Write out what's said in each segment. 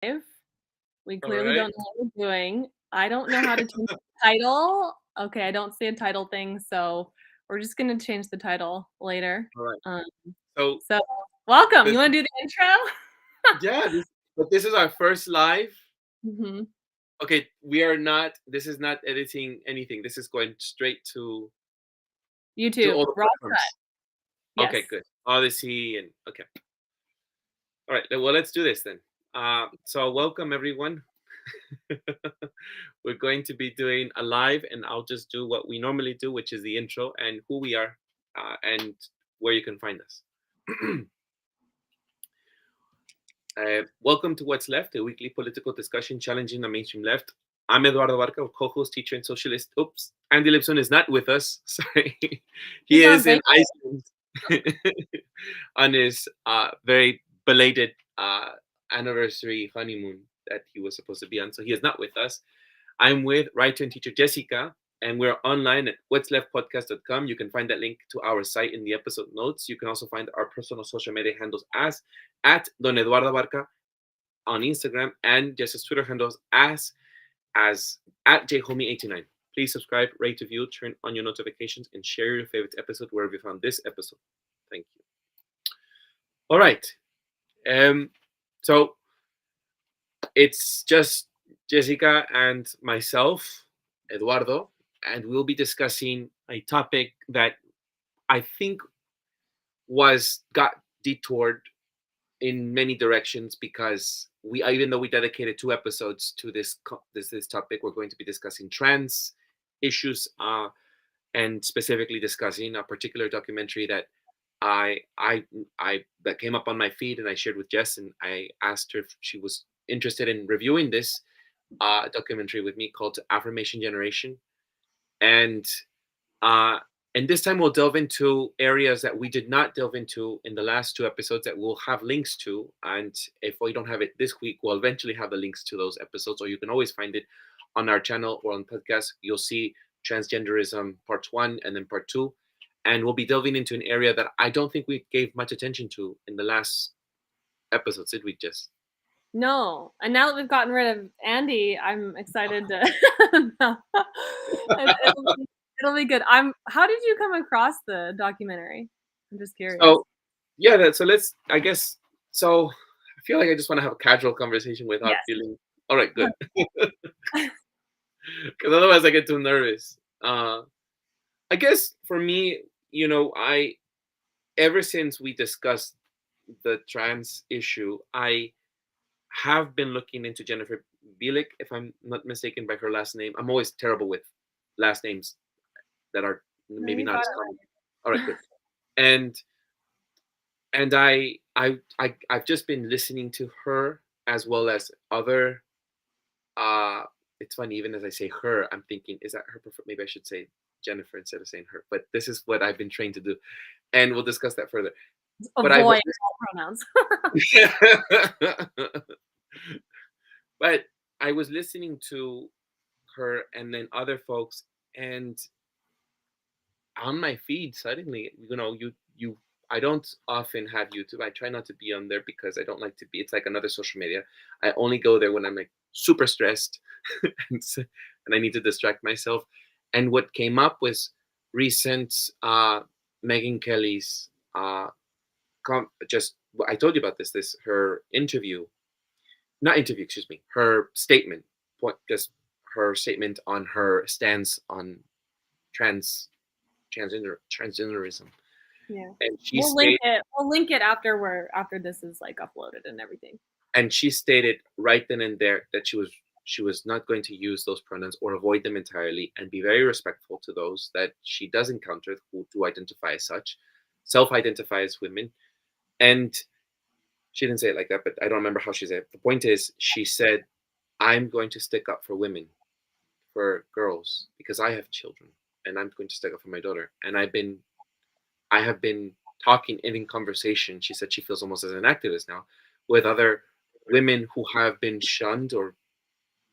We All clearly right. don't know what we're doing. I don't know how to change the title. Okay, I don't see a title thing, so we're just gonna change the title later. All right. Um, So so welcome. this, You wanna do the intro? yeah, but this is our first live. Mhm. Okay, we are not. This is not editing anything. This is going straight to all YouTube, the raw cut. platforms. Okay, Yes. good. Odyssey and okay. All right. Well, let's do this then. So welcome everyone. We're going to be doing a live, and I'll just do what we normally do, which is the intro and who we are, and where you can find us. Welcome to What's Left, a weekly political discussion challenging the mainstream left. I'm Eduardo Barca, co-host, teacher, and socialist. Oops, Andy Lipson is not with us. Sorry, he He's on is in vacation. Iceland on his very belated anniversary honeymoon that he was supposed to be on. So he is not with us. I'm with writer and teacher Jessica, and we're online at what'sleftpodcast.com. You can find that link to our site in the episode notes. You can also find our personal social media handles as at Don Eduardo Barca on Instagram, and Jess's Twitter handles as at jhomie89. Please subscribe, rate, review, turn on your notifications, and share your favorite episode wherever you found this episode. Thank you. All right. So it's just Jessica and myself, Eduardo, and we'll be discussing a topic that I think got detoured in many directions because even though we dedicated 2 episodes to this topic, we're going to be discussing trans issues, and specifically discussing a particular documentary that I that came up on my feed, and I shared with Jess, and I asked her if she was interested in reviewing this documentary with me, called Affirmation Generation, and uh, and this time we'll delve into areas that we did not delve into in the last 2 episodes that we'll have links to. And if we don't have it this week, we'll eventually have the links to those episodes, or you can always find it on our channel or on podcast. You'll see Transgenderism Part 1 and then Part 2. And we'll be delving into an area that I don't think we gave much attention to in the last episodes, did we, Jess? No, and now that we've gotten rid of Andy, I'm excited to. It'll be good. How did you come across the documentary? I'm just curious. So, yeah, so let's, I guess, so I feel like I just want to have a casual conversation without Yes. feeling, all right, good. Because otherwise I get too nervous. I guess for me, ever since we discussed the trans issue, I have been looking into Jennifer Bielik, if I'm not mistaken by her last name. I'm always terrible with last names that are No, maybe you not got as it common. All right, good. And I've just been listening to her as well as other. It's funny, even as I say her, I'm thinking, is that her preferred? Maybe I should say Jennifer instead of saying her. But this is what I've been trained to do, and we'll discuss that further. But I was, Avoid all pronouns. but I was listening to her and then other folks, and on my feed suddenly, you I don't often have YouTube. I try not to be on there because I don't like to be. It's like another social media. I only go there when I'm like super stressed and I need to distract myself. And what came up was recent Megyn Kelly's just I told you about this her interview, not interview, excuse me, her statement, just her statement on her stance on transgenderism. Yeah. And she We'll link stated, it. We'll link it after this is like uploaded and everything. right then and there that she was not going to use those pronouns or avoid them entirely, and be very respectful to those that she does encounter who do identify as such, self-identify as women. And she didn't say it like that, but I don't remember how she said it. The point is, she said, I'm going to stick up for women, for girls, because I have children, and I'm going to stick up for my daughter. And I have been talking and in conversation. She said she feels almost as an activist now with other women who have been shunned or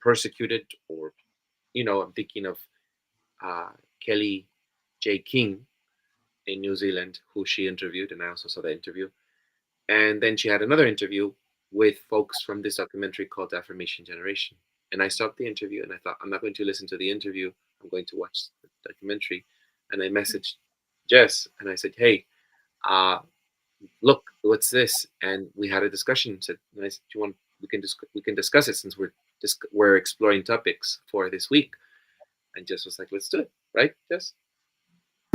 persecuted, or I'm thinking of Kellie-Jay King in New Zealand, who she interviewed, and I also saw that interview. And then she had another interview with folks from this documentary called Affirmation Generation. And I stopped the interview and I thought, I'm not going to listen to the interview. I'm going to watch the documentary. And I messaged Jess and I said, hey, uh, look, what's this? And we had a discussion. Said, and I said, do you want, we can discuss it since we're exploring topics for this week. And Jess was like, let's do it. Right, Jess?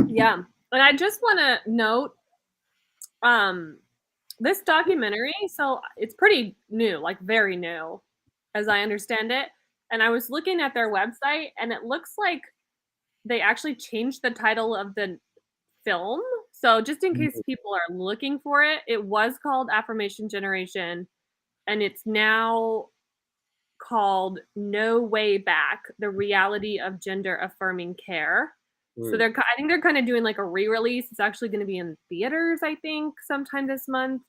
Yeah. And I just want to note, this documentary, so it's pretty new, like very new, as I understand it. And I was looking at their website, and it looks like they actually changed the title of the film. So just in case people are looking for it, it was called Affirmation Generation, and it's now called No Way Back: The Reality of Gender Affirming Care. So Mm. I think they're kind of doing like a re-release. It's actually going to be in theaters, I think, sometime this month.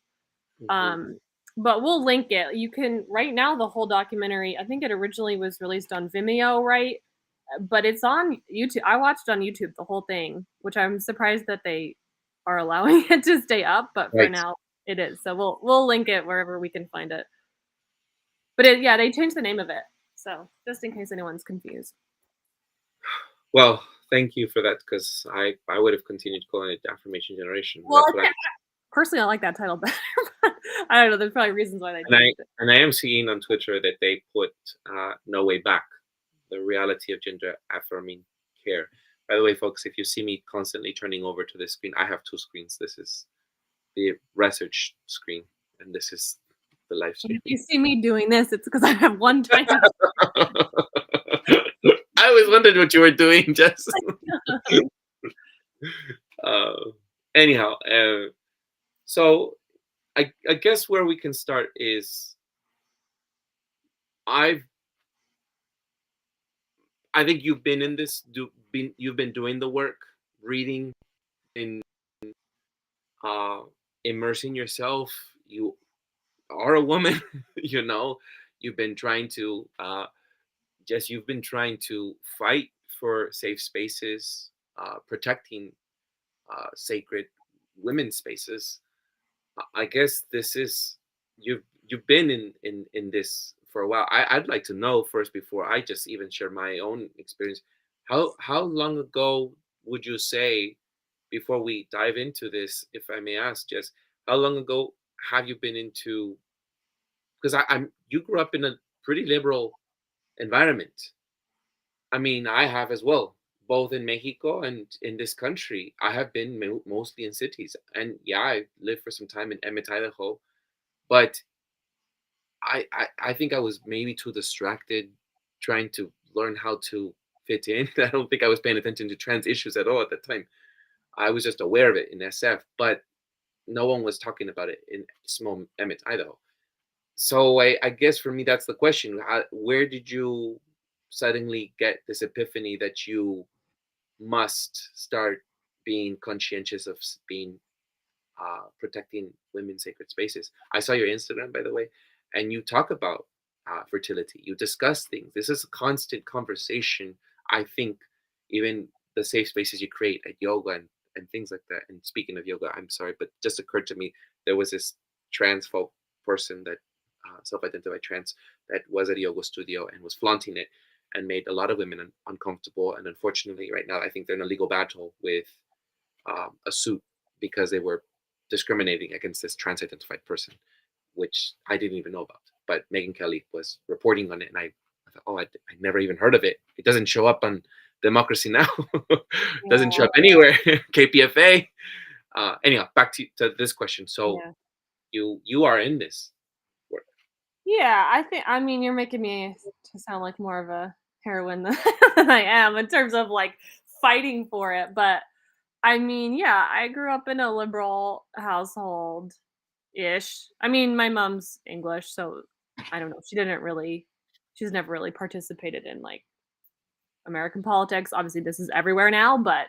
Mm-hmm. Um, but we'll link it. You can right now the whole documentary. I think it originally was released on Vimeo, right? But it's on YouTube. I watched on YouTube the whole thing, which I'm surprised that they are allowing it to stay up. But for Right. now, it is. So we'll link it wherever we can find it. But yeah, they changed the name of it. So just in case anyone's confused. Well, thank you for that because I would have continued calling it Affirmation Generation. Well, That's what I personally, I like that title better. But I don't know. There's probably reasons why they and I changed it. and I am seeing on Twitter that they put No Way Back, the reality of gender affirming care. By the way, folks, if you see me constantly turning over to this screen, I have two screens. This is the research screen, and this is the live And stream. if you see me doing this, it's because I have one tiny. I always wondered what you were doing, Jess. uh, anyhow, so I guess where we can start is I've I think you've been in this you've been doing the work, reading and uh immersing yourself. You are a woman, you know. You've been trying to you've been trying to fight for safe spaces, protecting sacred women's spaces. I guess this is you've been in this for a while. I'd like to know first before I just even share my own experience. How long ago would you say before we dive into this, if I may ask, just how long ago have you been into? Because I'm you grew up in a pretty liberal environment. I mean, I have as well, both in Mexico and in this country. I have been mostly in cities, and yeah, I lived for some time in Emmett, Idaho. But I think I was maybe too distracted trying to learn how to fit in. I don't think I was paying attention to trans issues at all at that time. I was just aware of it in SF, but no one was talking about it in small Emmett, Idaho. So I guess for me, that's the question. Where did you suddenly get this epiphany that you must start being conscientious of being protecting women's sacred spaces? I saw your Instagram, by the way, and you talk about fertility. You discuss things. This is a constant conversation. I think even the safe spaces you create at yoga and things like that. And speaking of yoga, I'm sorry, but just occurred to me there was this trans folk person that self-identified trans that was at a yoga studio and was flaunting it and made a lot of women uncomfortable. And unfortunately, right now, I think they're in a legal battle with a suit because they were discriminating against this trans-identified person, which I didn't even know about. But Megyn Kelly was reporting on it, and I thought, oh, I never even heard of it. It doesn't show up on Democracy Now. Doesn't show Yeah. up anywhere. KPFA. Anyhow, back to this question. So Yeah. you are in this work. Yeah, I mean, you're making me to sound like more of a heroine than, than I am in terms of like fighting for it. But I mean, yeah, I grew up in a liberal household ish. I mean, my mom's English, so I don't know. She's never really participated in like American politics. Obviously, this is everywhere now, but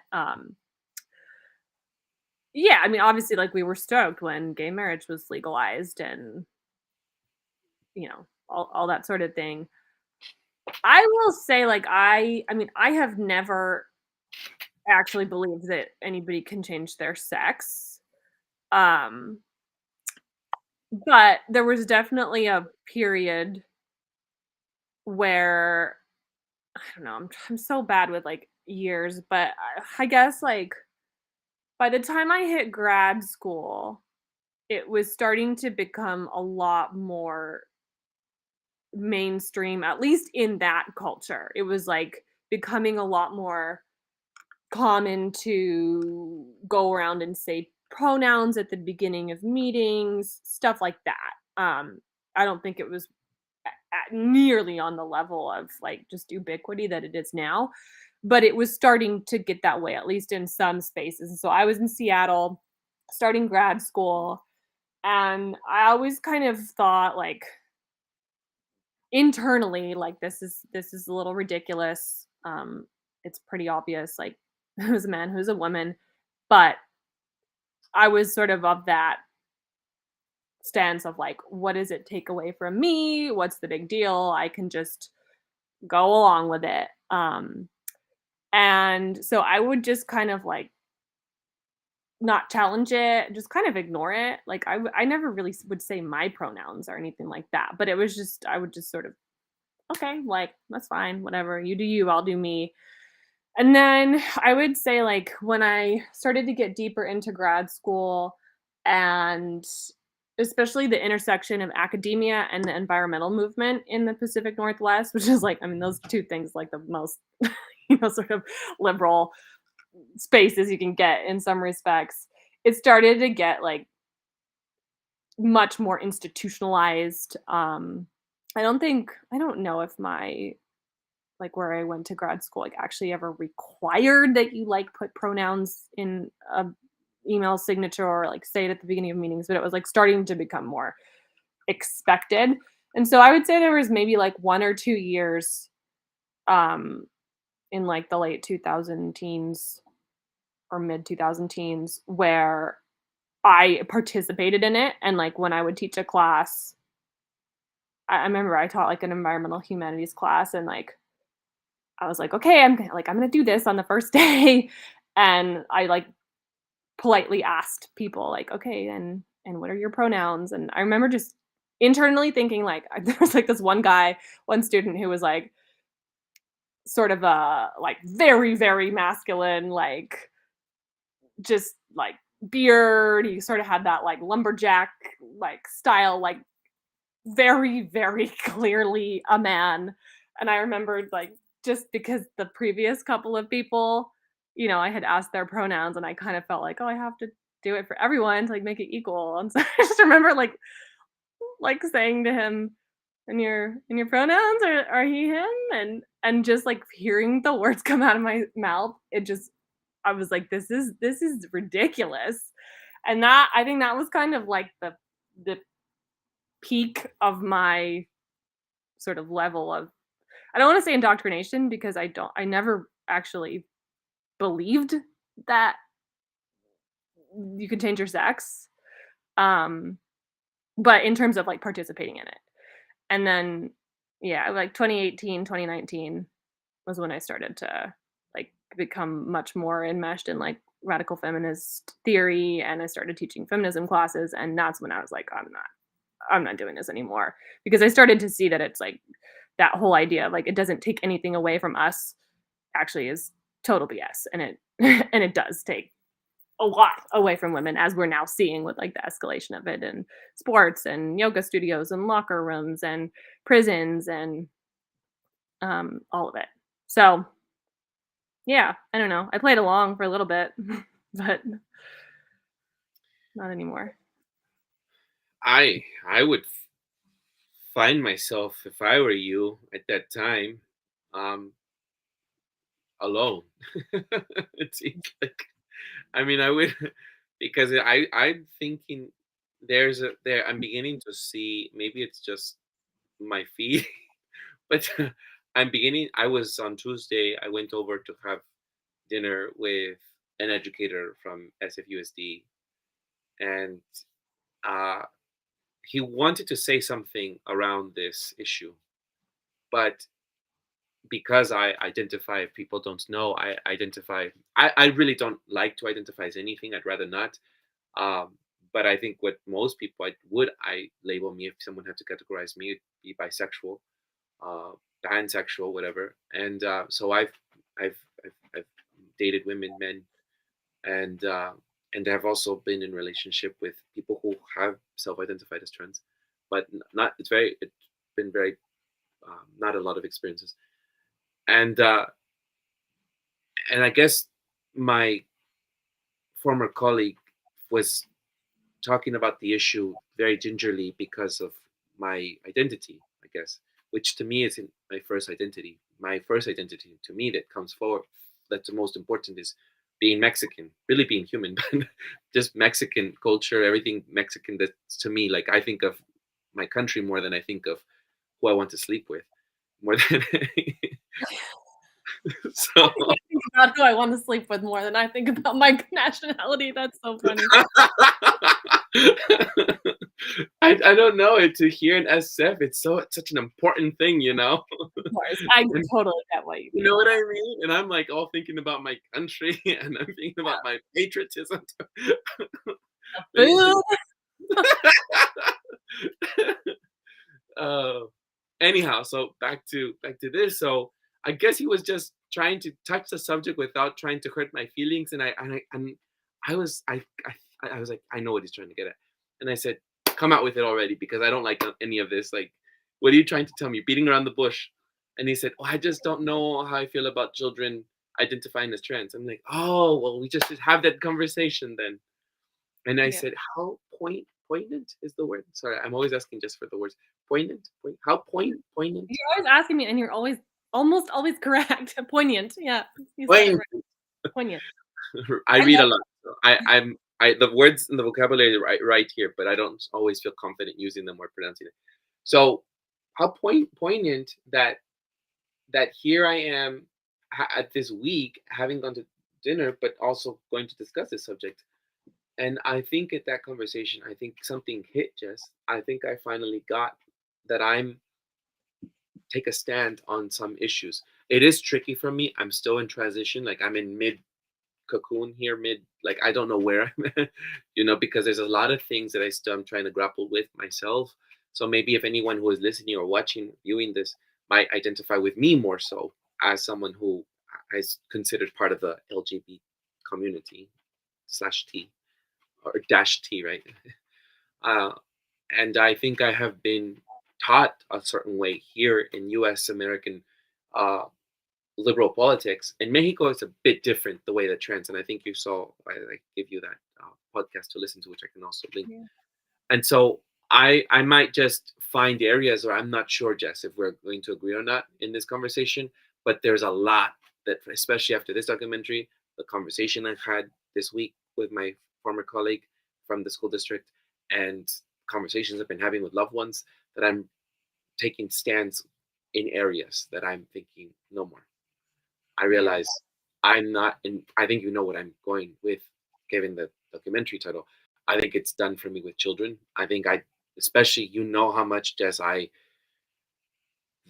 yeah, I mean, obviously, like we were stoked when gay marriage was legalized and all that sort of thing. I will say, like, I mean, I have never actually believed that anybody can change their sex. Um, But there was definitely a period where I don't know, I'm so bad with, like, years, but I guess, like, by the time I hit grad school, it was starting to become a lot more mainstream, at least in that culture. It was, like, becoming a lot more common to go around and say pronouns at the beginning of meetings, stuff like that. I don't think it was nearly on the level of like just ubiquity that it is now, but it was starting to get that way, at least in some spaces. And so I was in Seattle starting grad school, and I always kind of thought like internally, like this is a little ridiculous. It's pretty obvious, like who's a man, who's a woman, but I was sort of that stance of like, what does it take away from me? What's the big deal? I can just go along with it. And so I would just kind of like not challenge it, just kind of ignore it. Like I never really would say my pronouns or anything like that, but it was just I would just sort of okay, like that's fine, whatever. You do you, I'll do me. And then I would say like when I started to get deeper into grad school and especially the intersection of academia and the environmental movement in the Pacific Northwest, which is like, I mean, those two things like the most, sort of liberal spaces you can get in some respects. It started to get like much more institutionalized. I don't know if my like where I went to grad school, like actually ever required that you like put pronouns in a email signature or like say it at the beginning of meetings, but it was like starting to become more expected. And so I would say there was maybe like 1 or 2 years um in like the late 2000 teens or mid 2000 teens where I participated in it. And like when I would teach a class, I remember I taught like an environmental humanities class and like I was like, okay, I'm gonna do this on the first day. And I like politely asked people like, okay, and what are your pronouns? And I remember just internally thinking like there was like this one student who was like sort of a like very, very masculine, like just like beard. He sort of had that like lumberjack like style, like very, very clearly a man. And I remembered like just because the previous couple of people, I had asked their pronouns and I kind of felt like, oh, I have to do it for everyone to like make it equal. And so I just remember like saying to him, and your pronouns are he him? And just like hearing the words come out of my mouth, it just I was like, this is ridiculous. And that I think that was kind of like the peak of my sort of level of I don't wanna say indoctrination because I never actually believed that you could change your sex, um, but in terms of, like, participating in it. And then, yeah, like 2018, 2019 was when I started to, like, become much more enmeshed in, like, radical feminist theory, and I started teaching feminism classes, and that's when I was like, I'm not doing this anymore because I started to see that it's like that whole idea of like it doesn't take anything away from us actually is total BS, and it and it does take a lot away from women as we're now seeing with like the escalation of it in sports and yoga studios and locker rooms and prisons and all of it. So yeah, I don't know. I played along for a little bit, but not anymore. I would find myself if I were you at that time, um, alone. It seems like I mean I would because I'm thinking there I'm beginning to see maybe it's just my feed, but I'm beginning. I was on Tuesday. I went over to have dinner with an educator from SFUSD, and uh, he wanted to say something around this issue, but because I identify, if people don't know, I identify. I really don't like to identify as anything. I'd rather not. Um, but I think what most people I label me, if someone had to categorize me, it'd be bisexual, uh, pansexual, whatever. And so I've, I've dated women, men, and have also been in relationship with people who have self-identified as trans, but not. It's been very not a lot of experiences, and I guess my former colleague was talking about the issue very gingerly because of my identity, I guess, which to me isn't my first identity. My first identity to me that comes forward, that's the most important, is being Mexican, really being human, but just Mexican culture, everything Mexican. That's to me, like, I think of my country more than I think of who I want to sleep with, more than so. I think about who I want to sleep with more than I think about my nationality. That's so funny. I don't know it to hear an SF. It's such an important thing, you know. Of course, I And totally get what you you mean. know what I mean? And I'm like all thinking about my country, and I'm thinking about my patriotism. Food. uh, anyhow, so back to this. So I guess he was just trying to touch the subject without trying to hurt my feelings, and I was I was like, I know what he's trying to get at, and I said, come out with it already, because I don't like any of this. Like, what are you trying to tell me? Beating around the bush. And he said, oh, I just don't know how I feel about children identifying as trans. I'm like, oh, well, we just should have that conversation then. And I Yeah. said, how poignant is the word? Sorry, I'm always asking just for the words. Poignant? How poignant? You're always asking me, and you're almost always correct. Poignant. Yeah, you said it Poignant. right. Poignant. I I read a love lot. So I the words and the vocabulary are right here, but I don't always feel confident using them or pronouncing it. So how poignant that here I am at this week, having gone to dinner, but also going to discuss this subject. And I think at that conversation, I think something hit, Jess. I think I finally got that I'm take a stand on some issues. It is tricky for me. I'm still in transition. Like, I'm in mid cocoon here, like, I don't know where I'm at, because there's a lot of things that I'm trying to grapple with myself. So maybe if anyone who is listening or watching, viewing this, might identify with me more so as someone who is considered part of the LGBT community /T or -T, right? Uh, and I think I have been taught a certain way here in U.S. American uh, liberal politics. In Mexico, it's a bit different the way that trans, and I think you saw, I give you that podcast to listen to, which I can also link. Yeah. And so I might just find areas where I'm not sure, Jess, if we're going to agree or not in this conversation. But there's a lot that, especially after this documentary, the conversation I've had this week with my former colleague from the school district, and conversations I've been having with loved ones, that I'm taking stands in areas that I'm thinking no more. I realize I'm not, and I think you know what I'm going with, given the documentary title. I think it's done for me with children. I think especially, how much, Jess, I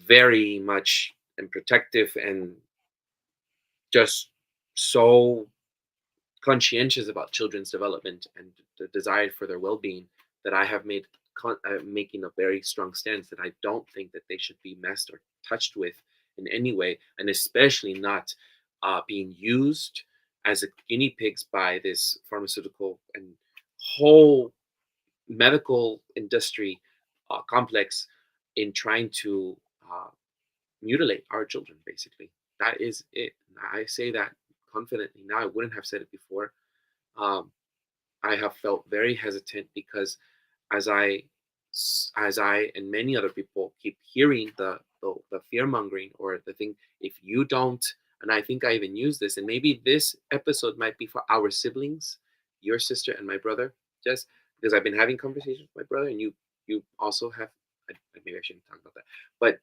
very much am protective and just so conscientious about children's development and the desire for their well-being, that I have making a very strong stance that I don't think that they should be messed or touched with in any way, and especially not being used as a guinea pigs by this pharmaceutical and whole medical industry complex in trying to mutilate our children. Basically, that is it. I say that confidently now. I wouldn't have said it before. Um, I have felt very hesitant because as I and many other people keep hearing the fear mongering, or the thing, if you don't, and I think I even use this, and maybe this episode might be for our siblings, your sister and my brother, just because I've been having conversations with my brother, and you also have. Maybe I shouldn't talk about that, but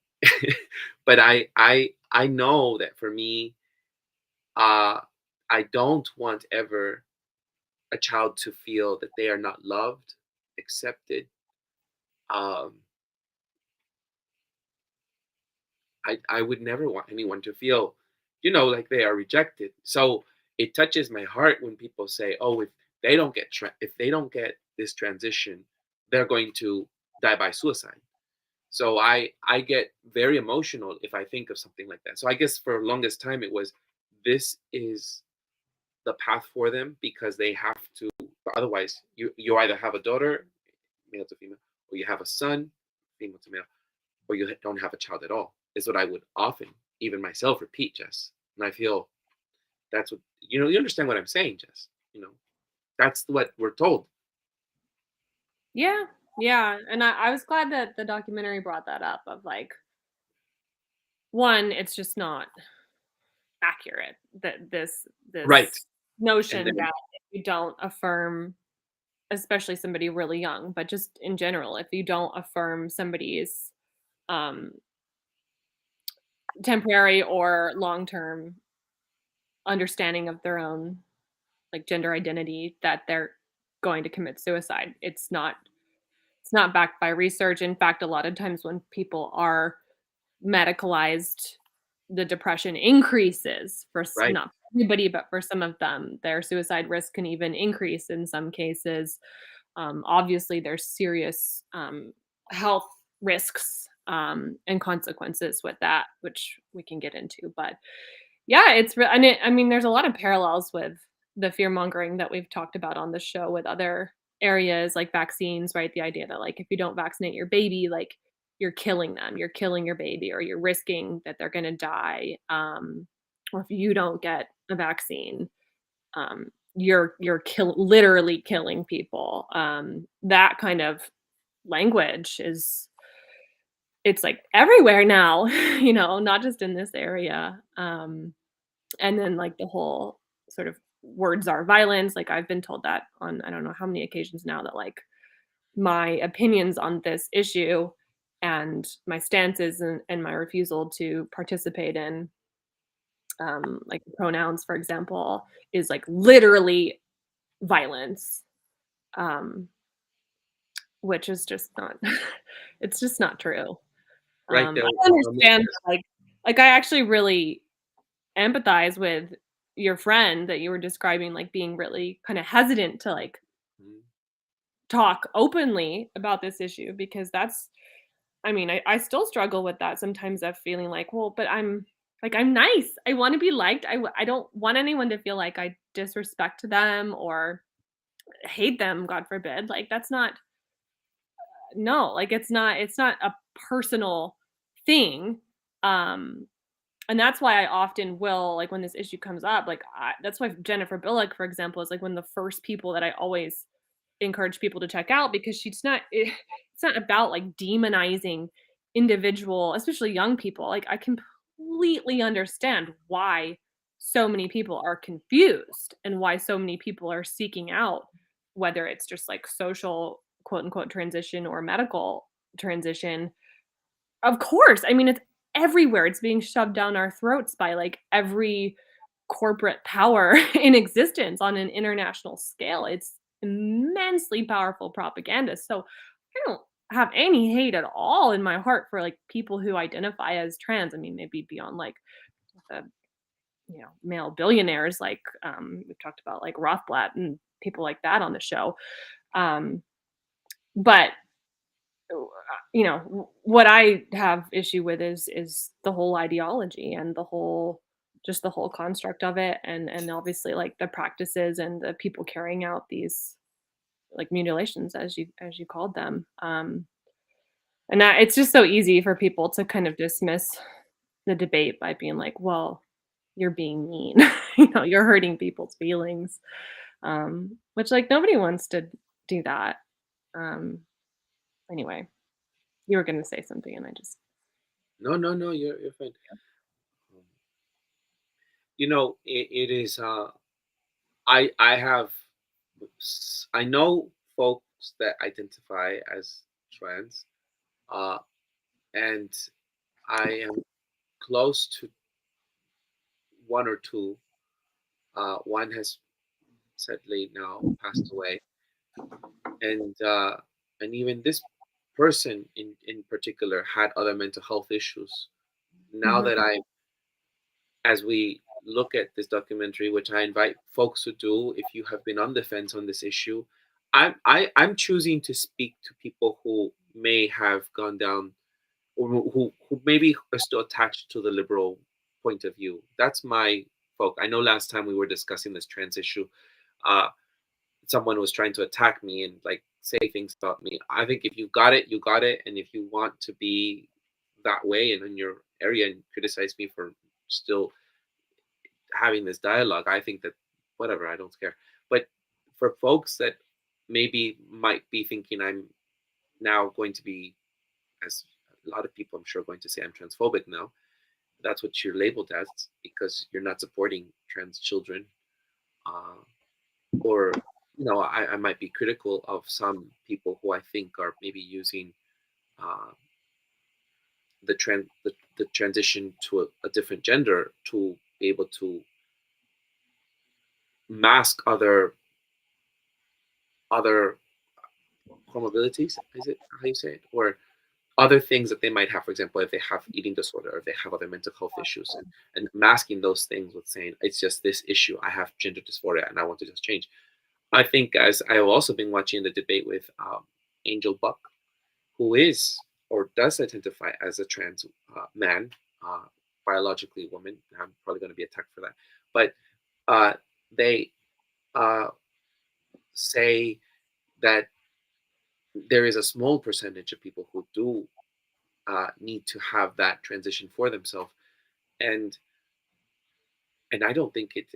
but I know that for me, uh, I don't want ever a child to feel that they are not loved, accepted. Um, I would never want anyone to feel, like they are rejected. So it touches my heart when people say, "Oh, if they don't get this transition, they're going to die by suicide. So I get very emotional if I think of something like that. So I guess for the longest time it was, this is the path for them, because they have to. Otherwise, you either have a daughter, male to female, or you have a son, female to male, or you don't have a child at all. Is what I would often, even myself, repeat, Jess. And I feel that's what you understand what I'm saying, Jess. That's what we're told. Yeah, yeah, and I was glad that the documentary brought that up of like, one, it's just not accurate that this Right. notion And then, that if you don't affirm, especially somebody really young, but just in general, if you don't affirm somebody's um temporary or long-term understanding of their own like gender identity, that they're going to commit suicide. It's not backed by research. In fact, a lot of times when people are medicalized, the depression increases for right, not everybody, but for some of them. Their suicide risk can even increase in some cases. Obviously, there's serious health risks and consequences with that, which we can get into. But yeah, I mean, there's a lot of parallels with the fear mongering that we've talked about on the show with other areas like vaccines, right? The idea that like if you don't vaccinate your baby, like you're killing them, you're killing your baby, or you're risking that they're going to die. Or if you don't get a vaccine, literally killing people. That kind of language it's like everywhere now, not just in this area. And then like the whole sort of words are violence. Like I've been told that on I don't know how many occasions now, that like my opinions on this issue and my stances and my refusal to participate in like pronouns, for example, is like literally violence, um, which is just not it's just not true. right. I understand like I actually really empathize with your friend that you were describing, like being really kind of hesitant to like talk openly about this issue, because I mean, I still struggle with that sometimes, of feeling like, well, but I'm nice. I want to be liked. I don't want anyone to feel like I disrespect them or hate them, God forbid. Like that's not no, like it's not a personal thing. Um and that's why I often will, like when this issue comes up, like that's why Jennifer Billick, for example, is like one of the first people that I always encourage people to check out, because it's not about like demonizing individual, especially young people. Like I completely understand why so many people are confused and why so many people are seeking out, whether it's just like social quote unquote transition or medical transition. Of course, I mean it's everywhere. It's being shoved down our throats by like every corporate power in existence on an international scale. It's immensely powerful propaganda. So I don't have any hate at all in my heart for like people who identify as trans. I mean, maybe beyond like the male billionaires, like we've talked about like Rothblatt and people like that on the show. Um, but what I have issue with is the whole ideology and the whole construct of it, and obviously like the practices and the people carrying out these like mutilations, as you called them. And that it's just so easy for people to kind of dismiss the debate by being like, well, you're being mean, you're hurting people's feelings, which like nobody wants to do that. um anyway, you were going to say something and I just No, you're fine. It is. I have. I know folks that identify as trans, uh, and I am close to one or two. One has sadly now passed away, and even this person in particular had other mental health issues. Now Mhm. that as we look at this documentary, which I invite folks to do, if you have been on the fence on this issue, I'm choosing to speak to people who may have gone down, or who maybe are still attached to the liberal point of view. That's my folk. I know last time we were discussing this trans issue, uh, someone was trying to attack me and like say things about me. I think if you got it, you got it, and if you want to be that way and in your area and criticize me for still having this dialogue, I think that whatever, I don't care. But for folks that maybe might be thinking I'm now going to be, as a lot of people I'm sure are going to say, I'm transphobic now. That's what you're labeled as because you're not supporting trans children, uh, or I might be critical of some people who I think are maybe using uh, the transition to a different gender to be able to mask other comorbidities. Is it how you say it? Or other things that they might have, for example, if they have eating disorder or if they have other mental health issues, and masking those things with saying it's just this issue, I have gender dysphoria and I want to just change. I think, as I have also been watching the debate with Angel Buck, who is or does identify as a trans man, biologically woman. I'm probably going to be attacked for that, but they say that there is a small percentage of people who do need to have that transition for themselves, and I don't think it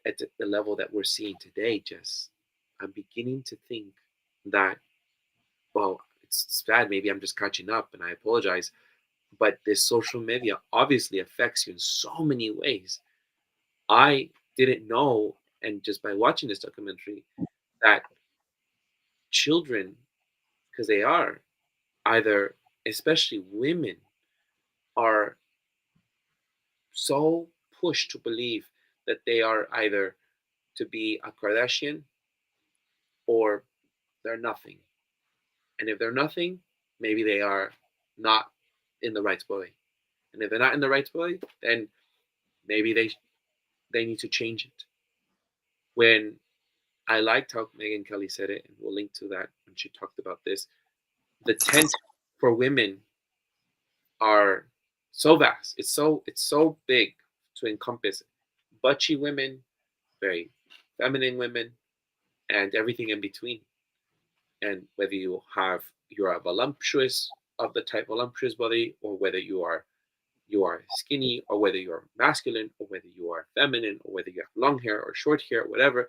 at the level that we're seeing today. Just I'm beginning to think that, well, it's bad. Maybe I'm just catching up, and I apologize. But this social media obviously affects you in so many ways. I didn't know, and just by watching this documentary, that children, because they are either, especially women, are so pushed to believe that they are either to be a Kardashian or they're nothing. And if they're nothing, maybe they are not in the right body. And if they're not in the right body, then maybe they need to change it. When I liked how Megyn Kelly said it, and we'll link to that when she talked about this, the tent for women are so vast. It's so big to encompass butchy women, very feminine women, and everything in between. And whether you're a voluptuous of the type voluptuous body, or whether you are skinny, or whether you're masculine, or whether you are feminine, or whether you have long hair or short hair, whatever,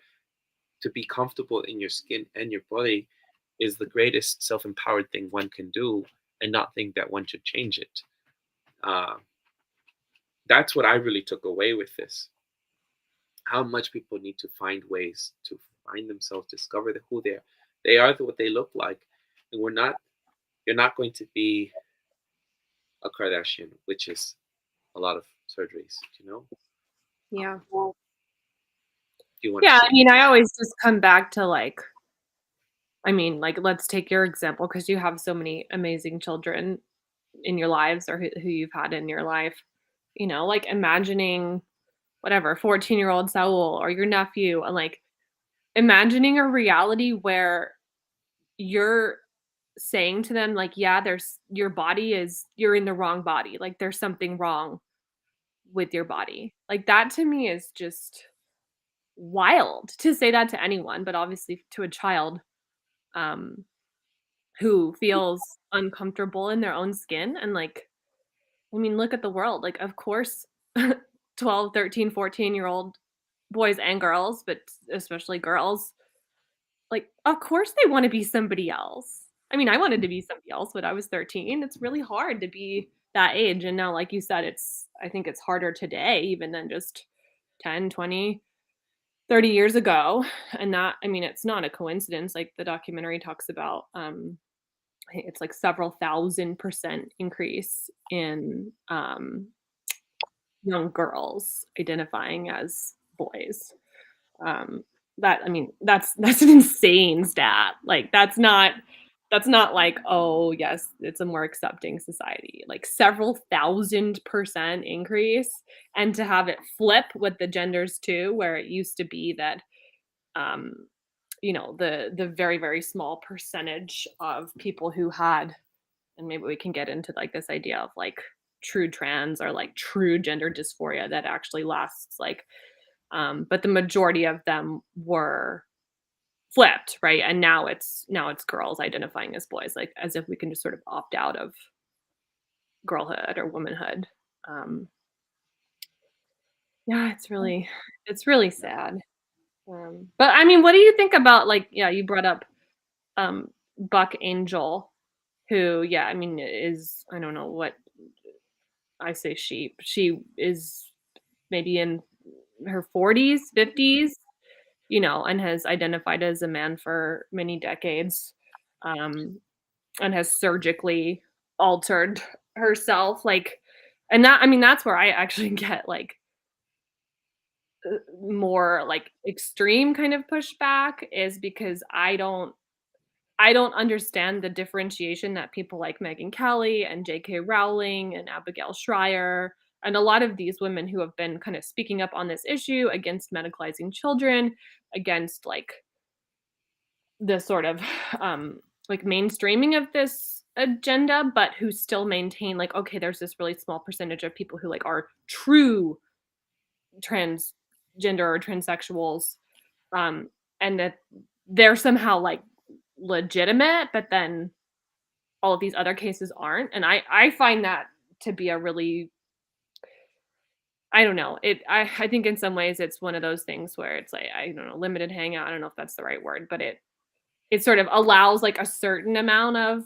to be comfortable in your skin and your body is the greatest self-empowered thing one can do, and not think that one should change it. Uh, that's what I really took away with this. How much people need to find ways to find themselves, discover who they are. They are what they look like, and we're not. You're not going to be a Kardashian, which is a lot of surgeries. Yeah. Do you want to Yeah, say? I mean, I always just come back to like, I mean, like, let's take your example because you have so many amazing children in your lives or who you've had in your life. Like imagining whatever, 14-year-old Saul or your nephew, and like imagining a reality where you're saying to them, like, yeah, you're in the wrong body. Like, there's something wrong with your body. Like, that to me is just wild to say that to anyone, but obviously to a child. Um, who feels uncomfortable in their own skin and like I mean look at the world, like of course 12, 13, 14-year-old boys and girls, but especially girls, like of course they want to be somebody else. I mean I wanted to be somebody else when I was 13. It's really hard to be that age, and now like you said, I think it's harder today even than just 10, 20, 30 years ago. And that, I mean, it's not a coincidence. Like the documentary talks about it's like several 1,000% increase in young girls identifying as boys. Um, that I mean, that's an insane stat. Like that's not like, oh yes, it's a more accepting society. Like several 1,000% increase, and to have it flip with the genders too, where it used to be that um, the very, very small percentage of people who had, and maybe we can get into like this idea of like true trans or like true gender dysphoria that actually lasts like, but the majority of them were flipped, right? And now it's girls identifying as boys, like as if we can just sort of opt out of girlhood or womanhood. Um, yeah, it's really sad. But I mean, what do you think about like, yeah, you brought up Buck Angel, who, yeah, I mean, is, I don't know what I say, she is maybe in her 40s, 50s, and has identified as a man for many decades, um, and has surgically altered herself, like, and that, I mean, that's where I actually get like more like extreme kind of pushback, is because I don't understand the differentiation that people like Megyn Kelly and J.K. Rowling and Abigail Schreier and a lot of these women who have been kind of speaking up on this issue against medicalizing children, against like the sort of like mainstreaming of this agenda, but who still maintain like, okay, there's this really small percentage of people who like are true transgender or transsexuals, um, and that they're somehow like legitimate, but then all of these other cases aren't. And I find that to be a really, I don't know. I think in some ways it's one of those things where it's like, I don't know, limited hangout. I don't know if that's the right word, but it sort of allows like a certain amount of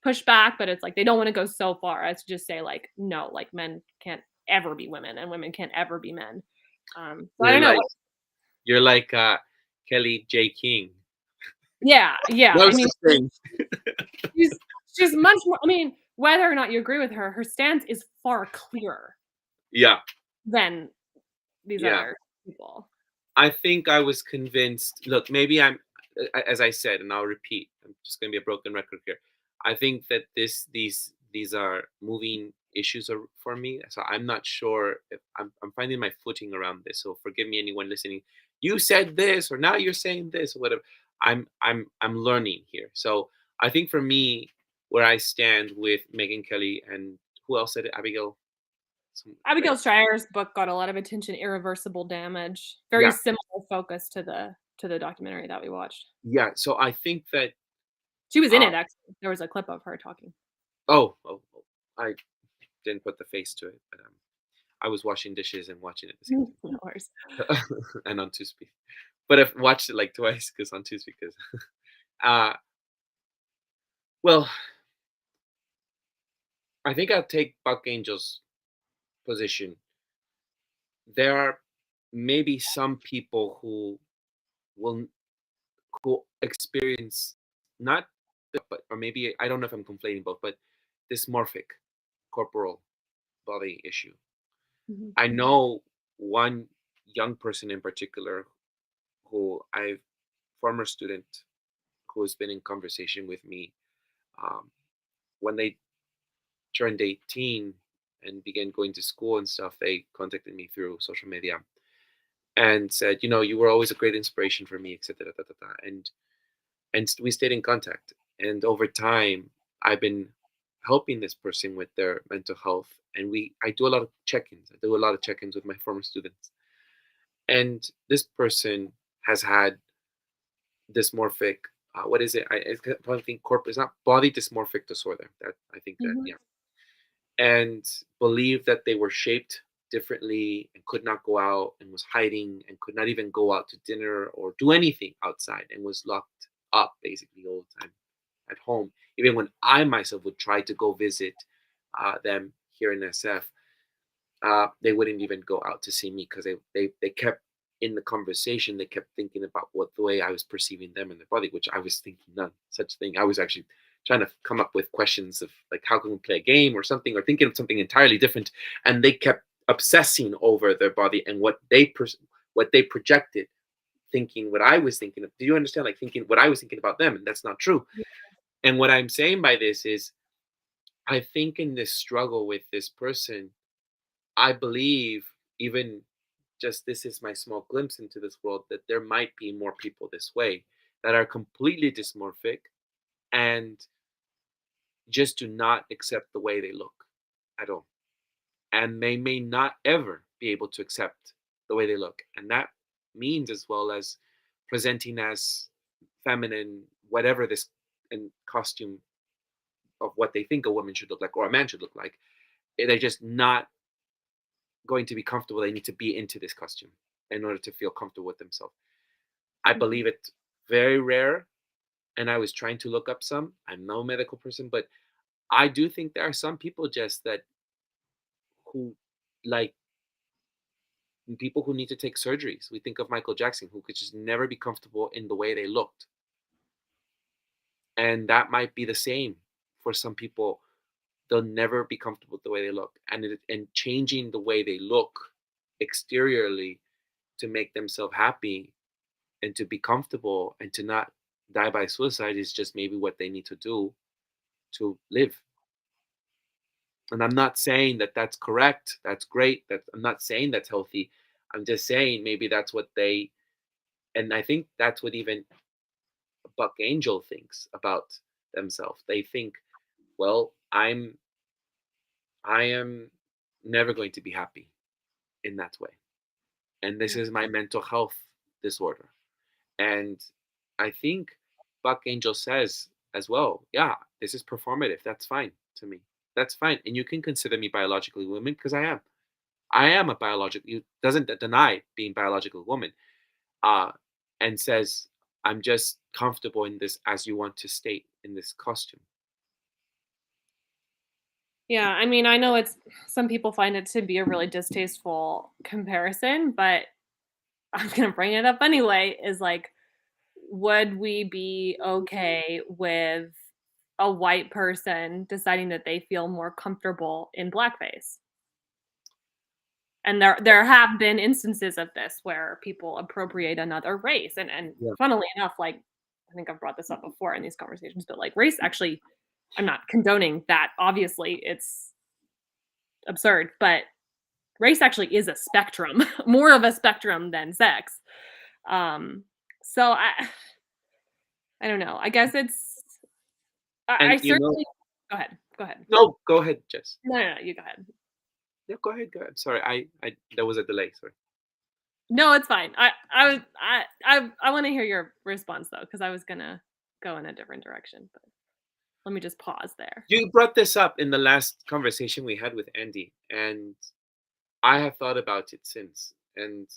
pushback, but it's like they don't want to go so far as to just say like, no, like men can't ever be women and women can't ever be men. So I You're don't know. like you're like Kellie-Jay King. Yeah, yeah. No I mean, such thing. she's she's much more. I mean, whether or not you agree with her, her stance is far clearer Yeah, than these yeah. other people. I think I was convinced. Look, maybe as I said, and I'll repeat. I'm just going to be a broken record here. I think that these are moving issues for me. So I'm not sure if I'm finding my footing around this. So forgive me, anyone listening. You said this, or now you're saying this, or whatever. I'm learning here. So I think for me, where I stand with Megyn Kelly and who else said it, Abigail. Abigail Schreier's book got a lot of attention, Irreversible Damage. Very Yeah, similar focus to the documentary that we watched. yeah. So I think that. She was in Uh, it, actually. There was a clip of her talking. oh, I didn't put the face to it, but I was washing dishes and watching it at the same No worries. time, and on two speed. But I've watched it like twice because on two speed. Because, uh, well, I think I'll take Buck Angel's position. There are maybe some people will who experience not, but or maybe I don't know if I'm conflating both, but dysmorphic corporal body issue. Mhm. I know one young person in particular who I've former student who has been in conversation with me um, when they turned 18 and began going to school and stuff. They contacted me through social media and said, you were always a great inspiration for me, etc. And we stayed in contact. And over time, I've been helping this person with their mental health. And I do a lot of check-ins. I do a lot of check-ins with my former students. And this person has had dysmorphic. What is it? I think it's not body dysmorphic disorder. That I think that, Mhm. yeah, and believed that they were shaped differently and could not go out and was hiding and could not even go out to dinner or do anything outside and was locked up basically all the time at home. Even when I myself would try to go visit them here in SF, they wouldn't even go out to see me because they kept in the conversation. They kept thinking about what the way I was perceiving them and their body, which I was thinking none such thing. I was actually trying to come up with questions of like how can we play a game or something, or thinking of something entirely different, and they kept obsessing over their body and what they projected, thinking what I was thinking of. Do you understand? Like thinking what I was thinking about them, and that's not true. And what I'm saying by this is, I think in this struggle with this person, I believe even just this is my small glimpse into this world, that there might be more people this way that are completely dysmorphic and just do not accept the way they look at all. And they may not ever be able to accept the way they look. And that means, as well as presenting as feminine, whatever this in costume of what they think a woman should look like or a man should look like, they're just not going to be comfortable. They need to be into this costume in order to feel comfortable with themselves. I believe it's very rare. And I was trying to look up some. I'm no medical person, but I do think there are some people just that who like people who need to take surgeries. We think of Michael Jackson, who could just never be comfortable in the way they looked. And that might be the same for some people. They'll never be comfortable with the way they look. And changing the way they look exteriorly to make themselves happy and to be comfortable and to not die by suicide is just maybe what they need to do to live. And I'm not saying that that's correct. That's great. I'm not saying that's healthy. I'm just saying maybe that's what they, and I think that's what even Buck Angel thinks about themselves. They think, well, I am never going to be happy in that way. And this is my mental health disorder. And I think Buck Angel says as well, yeah, this is performative. That's fine to me. That's fine. And you can consider me biologically woman because I am. I am a biological, doesn't deny being biological woman, and says, I'm just comfortable in this as you want to state in this costume. Yeah, I mean, I know some people find it to be a really distasteful comparison, but I'm gonna bring it up anyway, is like, would we be okay with a white person deciding that they feel more comfortable in blackface? And there have been instances of this where people appropriate another race, and Yeah. funnily enough, like, I think I've brought this up before in these conversations, but, like, race actually, I'm not condoning that, obviously, it's absurd, but race actually is a spectrum, more of a spectrum than sex. So I don't know. I guess I And certainly go ahead. Go ahead. no, go ahead, Jess. No, you go ahead. Yeah, go ahead, go ahead. Sorry, I there was a delay. Sorry. No, it's fine. I want to hear your response though, because I was gonna go in a different direction, but let me just pause there. You brought this up in the last conversation we had with Andy, and I have thought about it since. And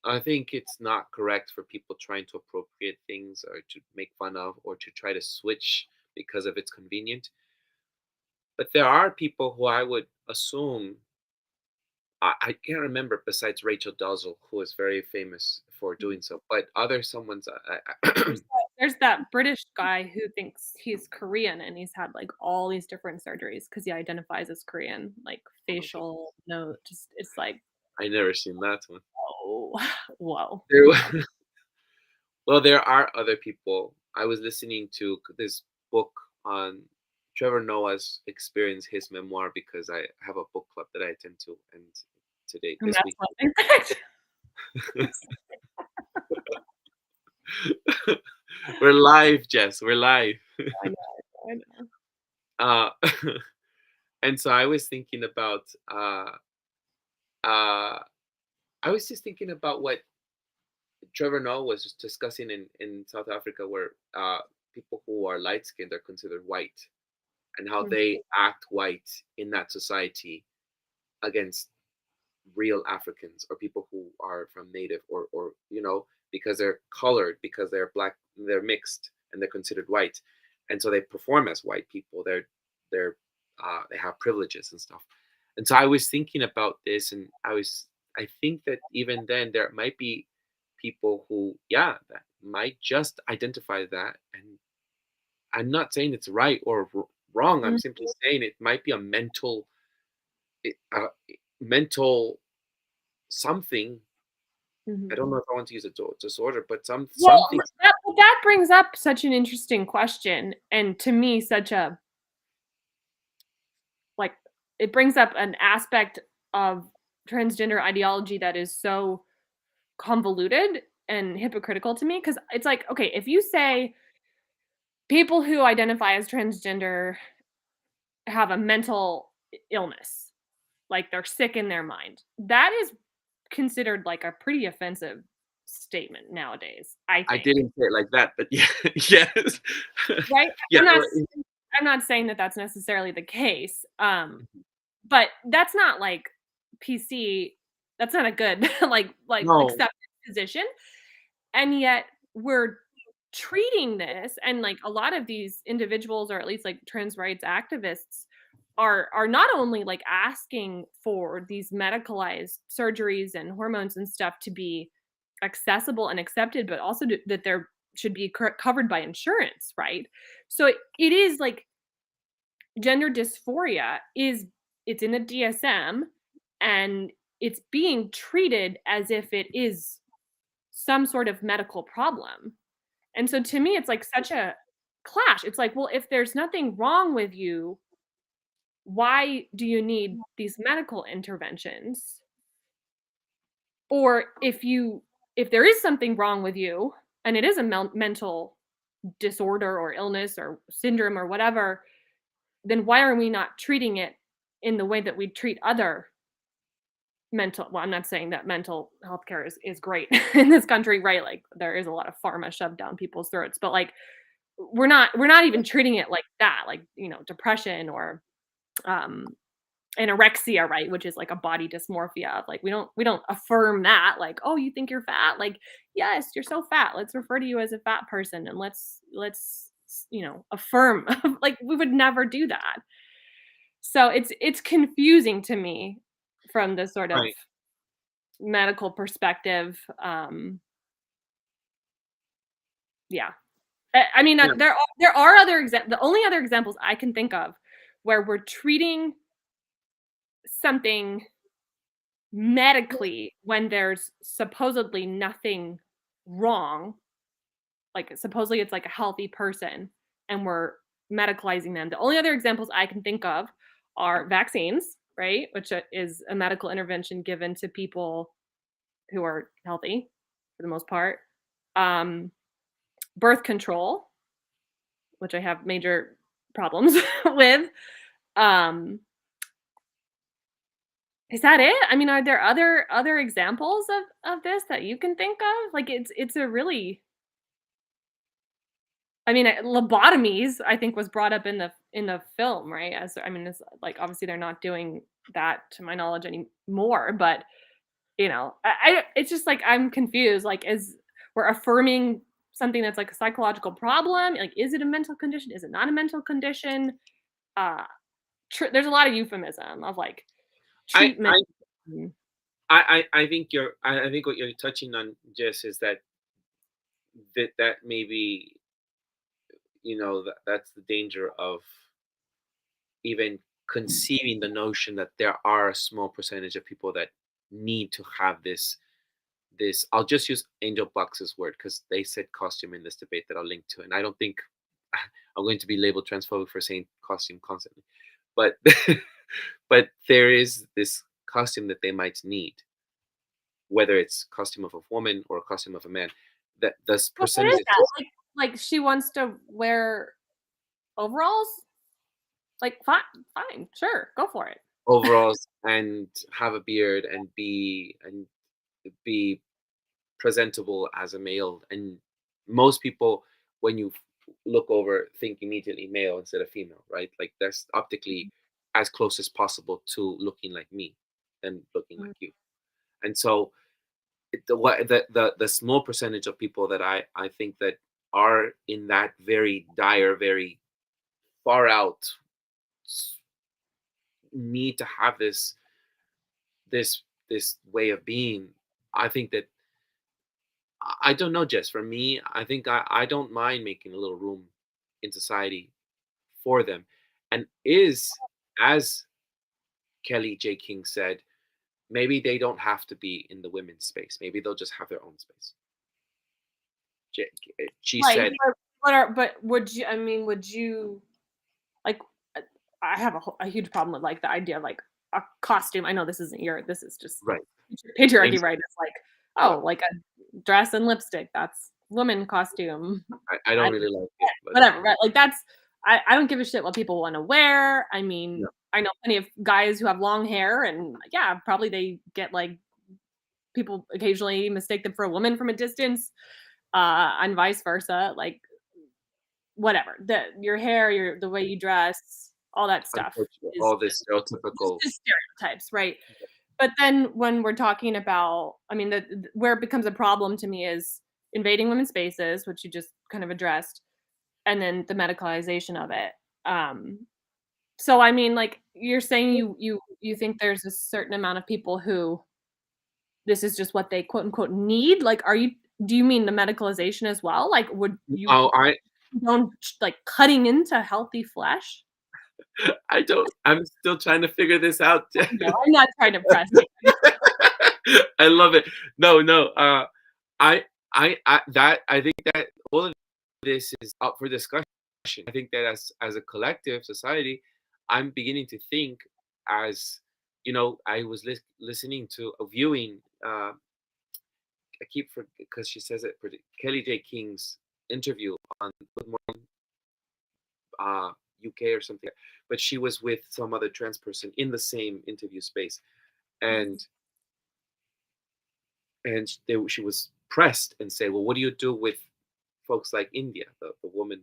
I think it's not correct for people trying to appropriate things or to make fun of or to try to switch because of it's convenient. But there are people who I would assume, I can't remember besides Rachel Dolezal, who is very famous for doing so, but other someone's, There's that British guy who thinks he's Korean and he's had like all these different surgeries because he identifies as Korean, like facial, no, just it's like, I never seen that one. oh, whoa. There, well, there are other people. I was listening to this book on Trevor Noah's experience, his memoir, because I have a book club that I attend to, and today And this that's week. one thing. We're live, Jess. We're live. I know, I know. Uh, and so I was thinking about. I was just thinking about what Trevor Noah was discussing in South Africa, where people who are light skinned are considered white, and how they act white in that society against real Africans or people who are from native or because they're colored, because they're black, they're mixed and they're considered white, and so they perform as white people. They have privileges and stuff. And so I was thinking about this, and I think that even then there might be people who, yeah, that might just identify that. And I'm not saying it's right or wrong. I'm simply saying it might be a mental something. I don't know if I want to use a disorder, but something. That brings up such an interesting question, and to me, such a it brings up an aspect of transgender ideology that is so convoluted and hypocritical to me, because it's like, okay, if you say people who identify as transgender have a mental illness, like they're sick in their mind, that is considered like a pretty offensive statement nowadays, I I think. didn't say it like that, but yeah, yes. Right? Yeah, I'm not well, I'm not saying that that's necessarily the case, but that's not like PC. That's not a good like no, accepted position, and yet we're treating this, and like a lot of these individuals, or at least like trans rights activists, are not only like asking for these medicalized surgeries and hormones and stuff to be accessible and accepted, but also that there should be covered by insurance, right? So it is like gender dysphoria is, it's in the DSM, and it's being treated as if it is some sort of medical problem. And so to me, it's like such a clash. It's like, well, if there's nothing wrong with you, why do you need these medical interventions? Or if there is something wrong with you and it is a mental disorder or illness or syndrome or whatever, then why are we not treating it in the way that we treat other mental, well, I'm not saying that mental health care is great in this country, right? Like there is a lot of pharma shoved down people's throats, but like we're not even treating it like that, like, depression or um anorexia, right, which is like a body dysmorphia. Like we don't affirm that, like, oh, you think you're fat, like, yes, you're so fat, let's refer to you as a fat person, and let's affirm. Like we would never do that. So it's confusing to me from the sort of right. medical perspective. Yeah. I mean, Yeah, there are other examples. The only other examples I can think of where we're treating something medically when there's supposedly nothing wrong, like supposedly it's like a healthy person, and we're medicalizing them. The only other examples I can think of are vaccines, right? Which is a medical intervention given to people who are healthy for the most part. Um, Birth control, which I have major problems with. Um, is that it? I mean, are there other examples of this that you can think of? Like it's a really, I mean, lobotomies I think was brought up in the film, right? As I mean, it's like obviously they're not doing that to my knowledge anymore, but it's just like I'm confused. Like, is we're affirming something that's like a psychological problem? Like, is it a mental condition? Is it not a mental condition? Uh, there's a lot of euphemism of like I treatment. I I think I think what you're touching on, Jess, is that maybe that's the danger of even conceiving the notion that there are a small percentage of people that need to have this. I'll just use Angel Box's word because they said costume in this debate that I'll link to, and I don't think I'm going to be labeled transphobic for saying costume constantly, but but there is this costume that they might need, whether it's costume of a woman or a costume of a man. That this Well, what percentage is is that? just Like she wants to wear overalls? Like fine, sure, go for it. overalls and have a beard and be presentable as a male. And most people, when you look over, think immediately male instead of female, right? Like that's optically as close as possible to looking like me than looking Mm. like you. And so the small percentage of people that I think that are in that very dire, very far out need to have this way of being. I think that I don't know, Jess. For me, I think I don't mind making a little room in society for them. And is, as Kellie-Jay King said, maybe they don't have to be in the women's space. Maybe they'll just have their own space. She Like, said, but would you? I mean, would you like? I have a huge problem with like the idea of like a costume. I know this isn't this is just Right. patriarchy, Exactly. right? It's like, oh, like a dress and lipstick, that's woman costume. I don't really like it, but Whatever, right? Like that's I don't give a shit what people want to wear. I mean, no. I know plenty of guys who have long hair, and yeah, probably they get like people occasionally mistake them for a woman from a distance, and vice versa. Like whatever, your hair, the way you dress, all that stuff Unfortunately, is all this stereotypical. just stereotypes, right? But then when we're talking about, I mean, where it becomes a problem to me is invading women's spaces, which you just kind of addressed, and then the medicalization of it. So I mean, like you're saying, you think there's a certain amount of people who this is just what they quote unquote need. Like, do you mean the medicalization as well? Like, would you Oh, don't like cutting into healthy flesh? I don't. I'm still trying to figure this out. No, I'm not trying to press you. I love it. No, no. I think that all of this is up for discussion. I think that as a collective society, I'm beginning to think as I was listening to a viewing. I keep because she says it. Kellie-Jay King's interview on Good Morning UK or something, but she was with some other trans person in the same interview space, and she was pressed and say, well, what do you do with folks like India, the woman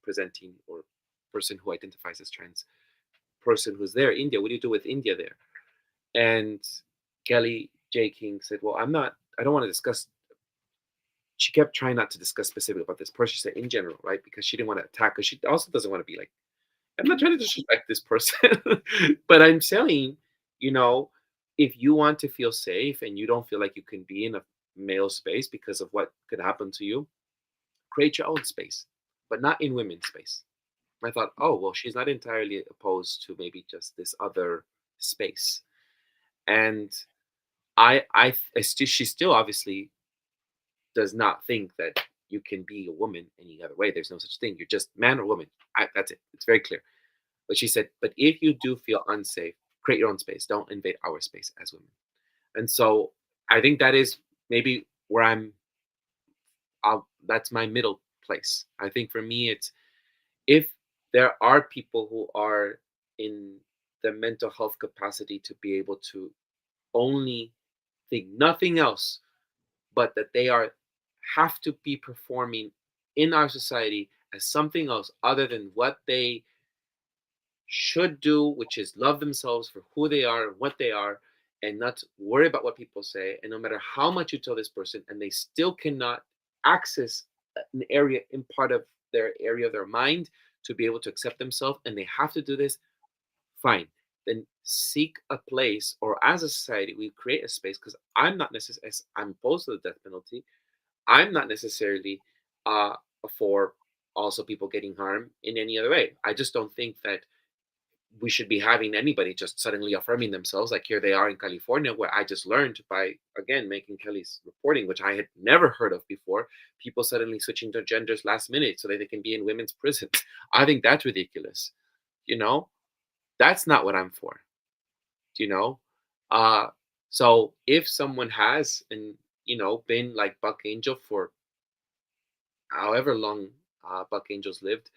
presenting or person who identifies as trans person who's there, India, what do you do with India there? And Kellie-Jay King said, well, I don't want to discuss. She kept trying not to discuss specifically about this person. She said in general, right? Because she didn't want to attack, because she also doesn't want to be like, I'm not trying to disrespect this person, but I'm saying, if you want to feel safe and you don't feel like you can be in a male space because of what could happen to you, create your own space, but not in women's space. I thought, oh, well, she's not entirely opposed to maybe just this other space. And she still obviously does not think that you can be a woman any other way. There's no such thing. You're just man or woman. That's it. It's very clear. But she said, but if you do feel unsafe, create your own space. Don't invade our space as women. And so I think that is maybe where that's my middle place. I think for me, it's if there are people who are in the mental health capacity to be able to only think nothing else, but that they have to be performing in our society as something else other than what they should do, which is love themselves for who they are and what they are, and not worry about what people say. And no matter how much you tell this person, and they still cannot access an area in part of their area of their mind to be able to accept themselves, and they have to do this, fine. Then seek a place, or as a society, we create a space, because I'm not necessarily, I'm opposed to the death penalty. I'm not necessarily for also people getting harmed in any other way. I just don't think that we should be having anybody just suddenly affirming themselves, like here they are in California, where I just learned by, again, making Kelly's reporting, which I had never heard of before, people suddenly switching their genders last minute so that they can be in women's prisons. I think that's ridiculous. That's not what I'm for. you know uh so if someone has, and been like Buck Angel for however long Buck Angel's lived,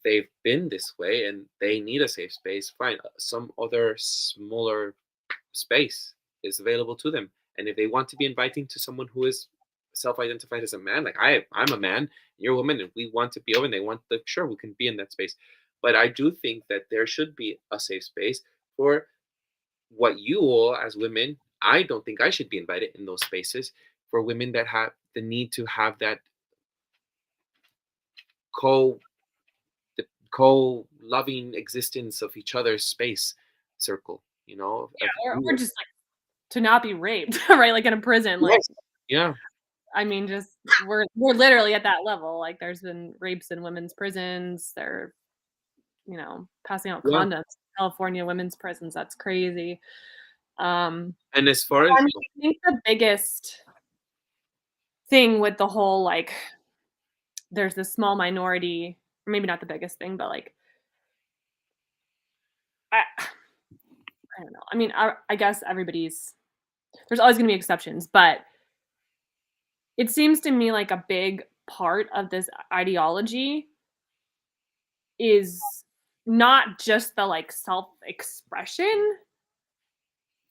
they've been this way and they need a safe space, fine. Some other smaller space is available to them. And if they want to be inviting to someone who is self-identified as a man, like I'm a man, you're a woman, and we want to be open, they want the, sure, we can be in that space. But I do think that there should be a safe space for what you all as women. I don't think I should be invited in those spaces for women that have the need to have that co co-loving existence of each other's space circle, Or just like to not be raped, right? Like in a prison, like yes. Yeah. I mean, just we're literally at that level. Like there's been rapes in women's prisons. They're passing out Yeah. condoms in California women's prisons. That's crazy. And as far as I mean, I think the biggest thing with the whole like there's this small minority, or maybe not the biggest thing, but like I I don't know. I mean, I guess there's always going to be exceptions, but it seems to me like a big part of this ideology is not just the like self-expression,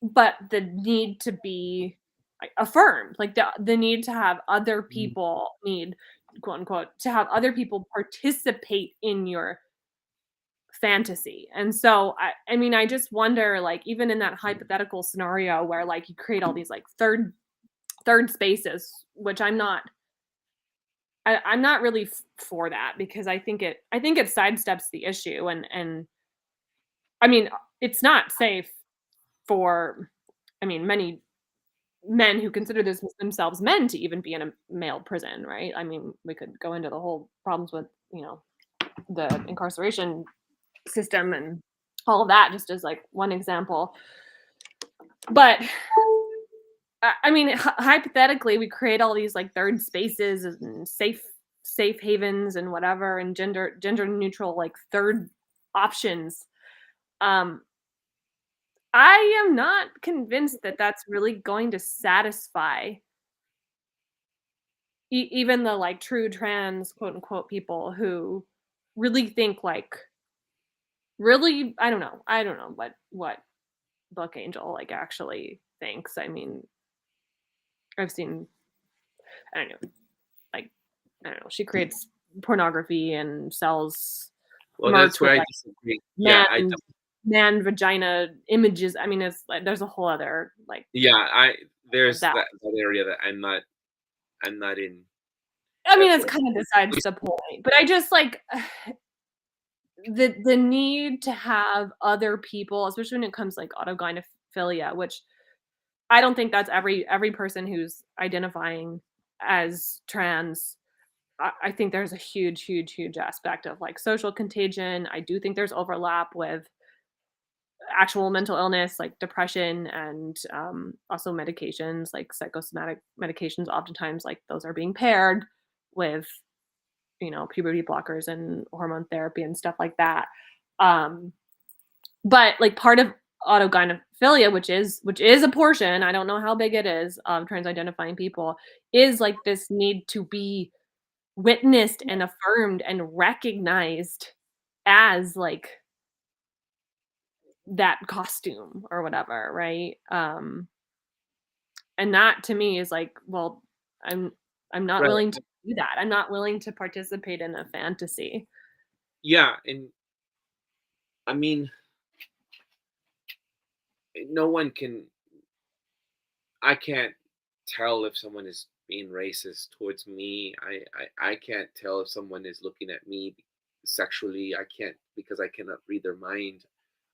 but the need to be like, affirmed, like the need to have other people need quote unquote to have other people participate in your fantasy. And so I mean I just wonder, like, even in that hypothetical scenario where like you create all these like third spaces, which I'm not really for that, because I think it sidesteps the issue. And I mean it's not safe for, I mean, many men who consider themselves men to even be in a male prison, right? I mean, we could go into the whole problems with, the incarceration system and all of that, just as like one example. But I mean, hypothetically, we create all these like third spaces and safe havens and whatever, and gender neutral like third options. Um, I am not convinced that that's really going to satisfy even the like true trans quote unquote people who really think like really, I don't know what Book Angel like actually thinks. I mean, I've seen, I don't know, like, I don't know, she creates pornography and sells Well, that's merch where with I like disagree. Yeah, I man don't. man vagina images. I mean, it's like there's a whole other like Yeah, there's that. that area that I'm not in. I mean, That's it's what. kind of besides the point, but I just like the need to have other people, especially when it comes like autogynephilia, which I don't think that's every person who's identifying as trans. I think there's a huge aspect of like social contagion. I do think there's overlap with actual mental illness like depression and also medications like psychosomatic medications. Oftentimes, like those are being paired with puberty blockers and hormone therapy and stuff like that. Um, but like part of autogynephilia, which is a portion, I don't know how big it is, of trans identifying people, is like this need to be witnessed and affirmed and recognized as like that costume or whatever, right? And that to me is like, well, I'm I'm not Right. willing to do that. I'm not willing to participate in a fantasy. Yeah, and I mean, no one can. I can't tell if someone is being racist towards me. I can't tell if someone is looking at me sexually. I can't, because I cannot read their mind.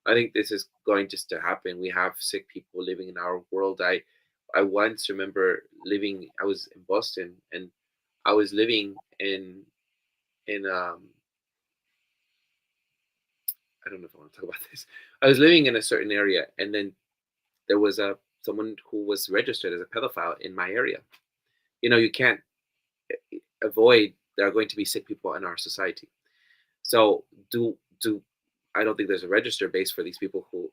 I think this is going just to happen. We have sick people living in our world. I once remember living. I was in Boston, and I was living in I don't know if I want to talk about this. I was living in a certain area, and then there was a someone who was registered as a pedophile in my area. You can't avoid there are going to be sick people in our society. So do I don't think there's a register base for these people who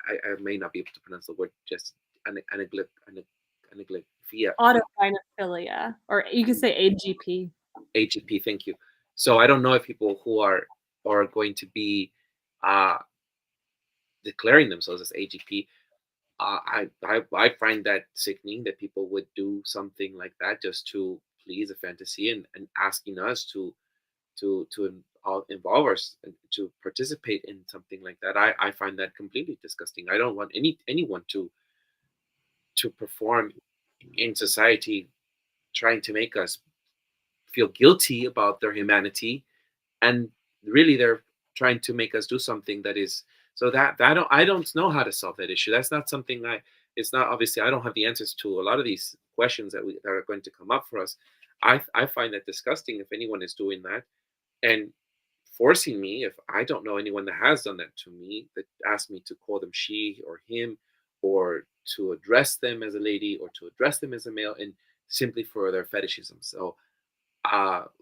I may not be able to pronounce the word, just anaglyphia. Autogynephilia, or you could say AGP. AGP, thank you. So I don't know if people who are going to be uh, declaring themselves as AGP. I find that sickening that people would do something like that just to please a fantasy, and asking us to involve us and to participate in something like that. I find that completely disgusting. I don't want anyone to perform in society, trying to make us feel guilty about their humanity, and really they're trying to make us do something that is, so that I don't know how to solve that issue. That's not something it's not, obviously I don't have the answers to a lot of these questions that are going to come up for us. I find that disgusting if anyone is doing that, and forcing me, if I don't know anyone that has done that to me, that asked me to call them she or him, or to address them as a lady or to address them as a male, and simply for their fetishism. So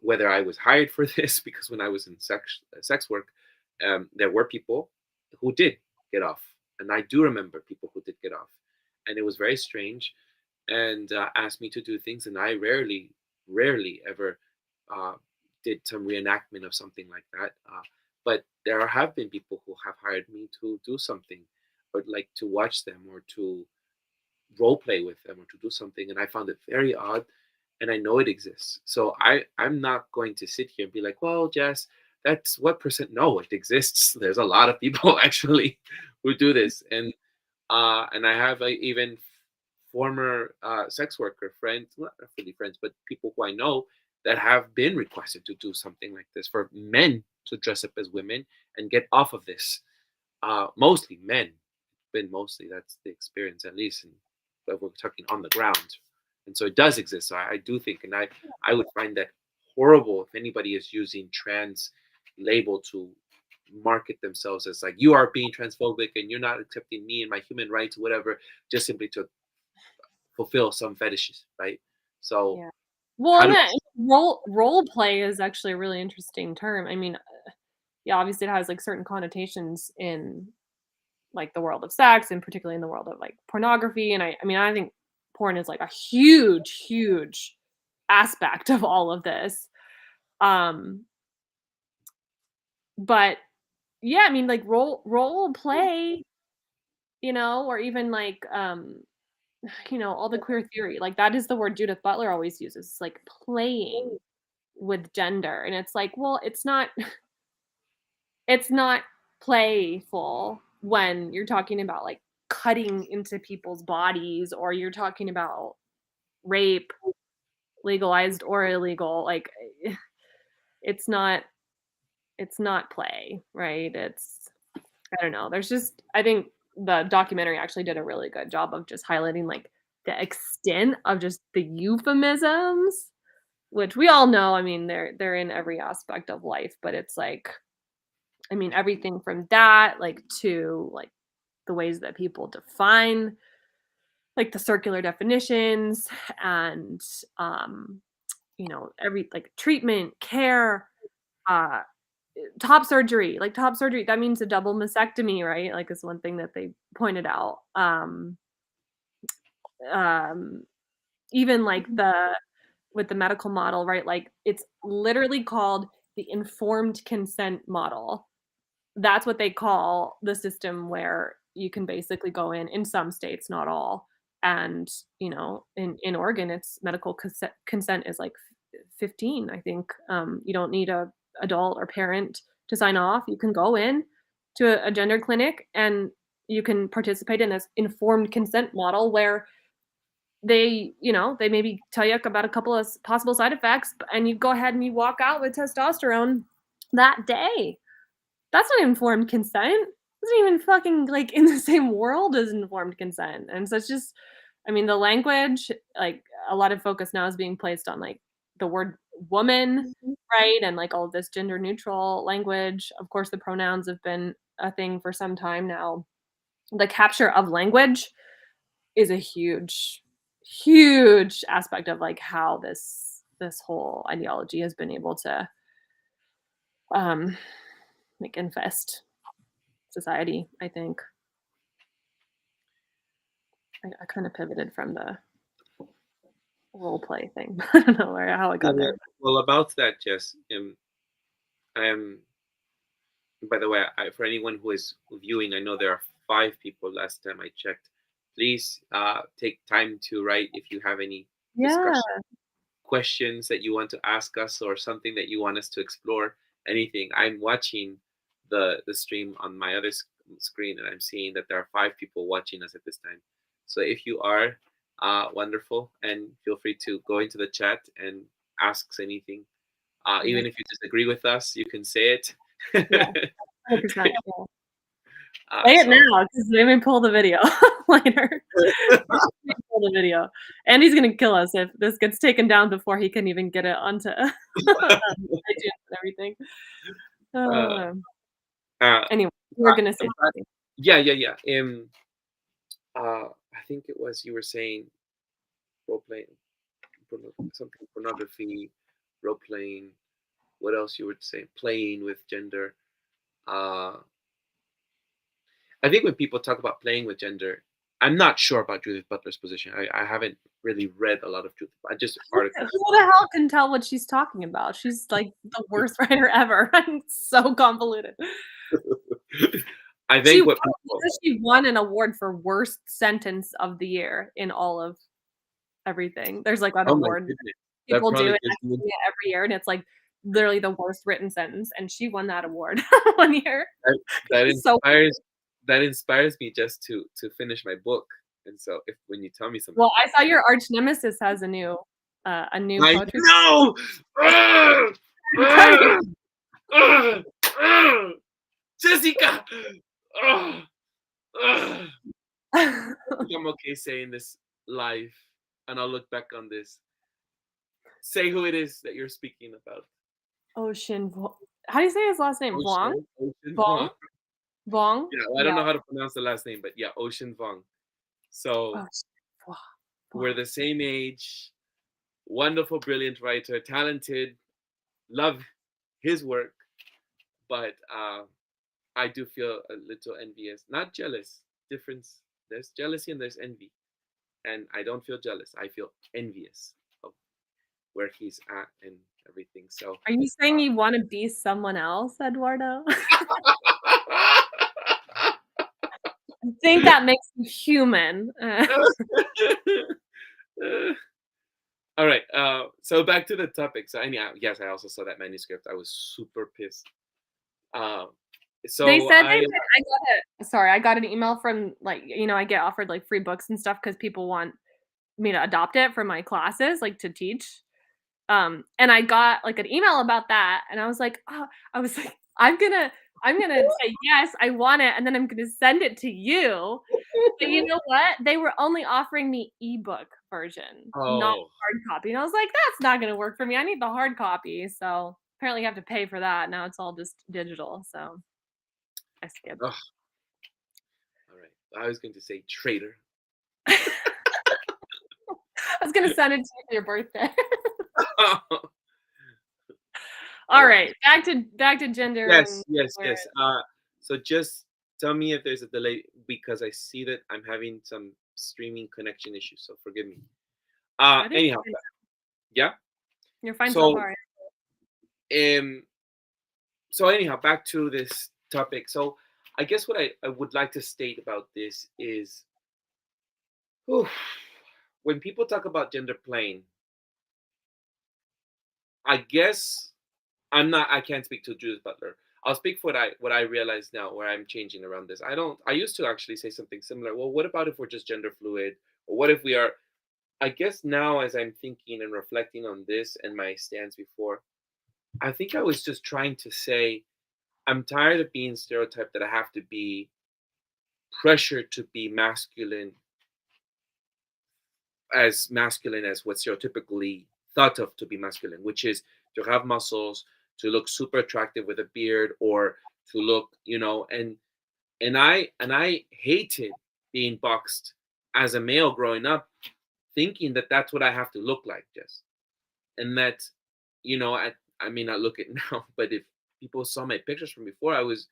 whether I was hired for this, because when I was in sex work, there were people who did get off and I do remember people who did get off, and it was very strange, and asked me to do things, and I rarely ever uh, did some reenactment of something like that. But there have been people who have hired me to do something, or like to watch them, or to role play with them, or to do something, and I found it very odd, and I know it exists. So I'm not going to sit here and be like, well, Jess, that's what percent. No, it exists. There's a lot of people actually who do this, and I have even former sex worker friends, well, not really friends, but people who I know that have been requested to do something like this, for men to dress up as women and get off of this. Mostly men, been mostly, that's the experience, at least, and but we're talking on the ground, and so it does exist. So I do think, and I would find that horrible if anybody is using trans label to market themselves as like, you are being transphobic and you're not accepting me and my human rights, whatever, just simply to fulfill some fetishes, right? So Yeah. Well, how and do that role play is actually a really interesting term. I mean, yeah, obviously it has like certain connotations in like the world of sex, and particularly in the world of like pornography. And I mean, I think porn is like a huge aspect of all of this. Um, but yeah, I mean, like role play, or even like all the queer theory, like that is the word Judith Butler always uses, like playing with gender. And it's like, well, it's not playful when you're talking about like cutting into people's bodies, or you're talking about rape, legalized or illegal. Like it's not play, right? It's, I don't know. There's just, I think the documentary actually did a really good job of just highlighting like the extent of just the euphemisms, which we all know. I mean, they're in every aspect of life, but it's like, I mean, everything from that, like, to like the ways that people define like the circular definitions, and every like treatment, care, uh top surgery, that means a double mastectomy, right? Like is one thing that they pointed out. Um Even like the with the medical model, right? Like it's literally called the informed consent model. That's what they call the system where you can basically go in some states, not all. And, in Oregon, it's medical consent is like 15, I think. You don't need a adult or parent to sign off. You can go in to a gender clinic, and you can participate in this informed consent model where they maybe tell you about a couple of possible side effects, and you go ahead and you walk out with testosterone that day. That's not informed consent. It's not even fucking like in the same world as informed consent. And so it's just, I mean, the language, like a lot of focus now is being placed on like the word woman, right? And like all of this gender neutral language. Of course, the pronouns have been a thing for some time now. The capture of language is a huge aspect of like how this whole ideology has been able to um like infest society, I think. I kind of pivoted from the role play thing. I don't know how I got there. well, about that, Jess, I am. By the way, for anyone who is viewing, I know there are 5 people last time I checked. Please take time to write if you have any Yeah. discussion questions that you want to ask us, or something that you want us to explore. Anything. I'm watching the stream on my other screen, and I'm seeing that there are 5 people watching us at this time. So if you are, wonderful, and feel free to go into the chat and ask us anything. Even if you disagree with us, you can say it. Yeah. 100%. Yeah. Say it So now, because they may pull the video later. Pull the video. And he's gonna kill us if this gets taken down before he can even get it onto iTunes and everything. uh, Uh, uh, anyway, you were gonna say something. yeah. I think it was, you were saying role playing, something pornography, role playing. What else you would say? Playing with gender. Uh, I think when people talk about playing with gender, I'm not sure about Judith Butler's position. I haven't really read a lot of Judith. I just articles. Who the hell can tell what she's talking about? She's like the worst writer ever. I'm so convoluted. I think what She won an award for worst sentence of the year in all of everything. There's like an award people do it every year, and it's like literally the worst written sentence, and she won that award one year. That inspires me just to finish my book. And so when you tell me something, well, I saw your arch nemesis has a new poetry. No. Jessica. I'm okay saying this live, and I'll look back on this. Say who it is that you're speaking about. Ocean. How do you say his last name? Vuong? Vuong. Vuong? Yeah, well, I don't know how to pronounce the last name, but yeah, Ocean Vuong. So we're the same age. Wonderful, brilliant writer, talented. Love his work, but I do feel a little envious. Not jealous. Difference. There's jealousy and there's envy, and I don't feel jealous. I feel envious of where he's at and everything. So, are you saying you want to be someone else, Eduardo? I think that makes you human. All right. So back to the topic. So yes, I also saw that manuscript. I was super pissed. So they said I got an email from I get offered like free books and stuff because people want me to adopt it for my classes, like to teach. And I got like an email about that, and I was like, I'm gonna say yes, I want it, and then I'm gonna send it to you. But you know what? They were only offering me ebook version, not hard copy. And I was like, that's not gonna work for me. I need the hard copy. So apparently you have to pay for that. Now it's all just digital. So I skipped. All right. I was going to say traitor. I was gonna send it to you for your birthday. All right, back to gender. Yes. So just tell me if there's a delay because I see that I'm having some streaming connection issues. So forgive me. Anyhow, yeah. You're fine so far. So anyhow, back to this topic. So I guess what I would like to state about this is, when people talk about gender playing, I guess I can't speak to Judith Butler. I'll speak for what I realize now, where I'm changing around this. I used to actually say something similar. Well, what about if we're just gender fluid? Or what if we are? I guess now, as I'm thinking and reflecting on this and my stance before, I think I was just trying to say, I'm tired of being stereotyped that I have to be pressured to be masculine as what's stereotypically thought of to be masculine, which is to have muscles, to look super attractive with a beard, or to look, and I hated being boxed as a male growing up, thinking that that's what I have to look like, just, and that, I may not look it now, but if people saw my pictures from before, I was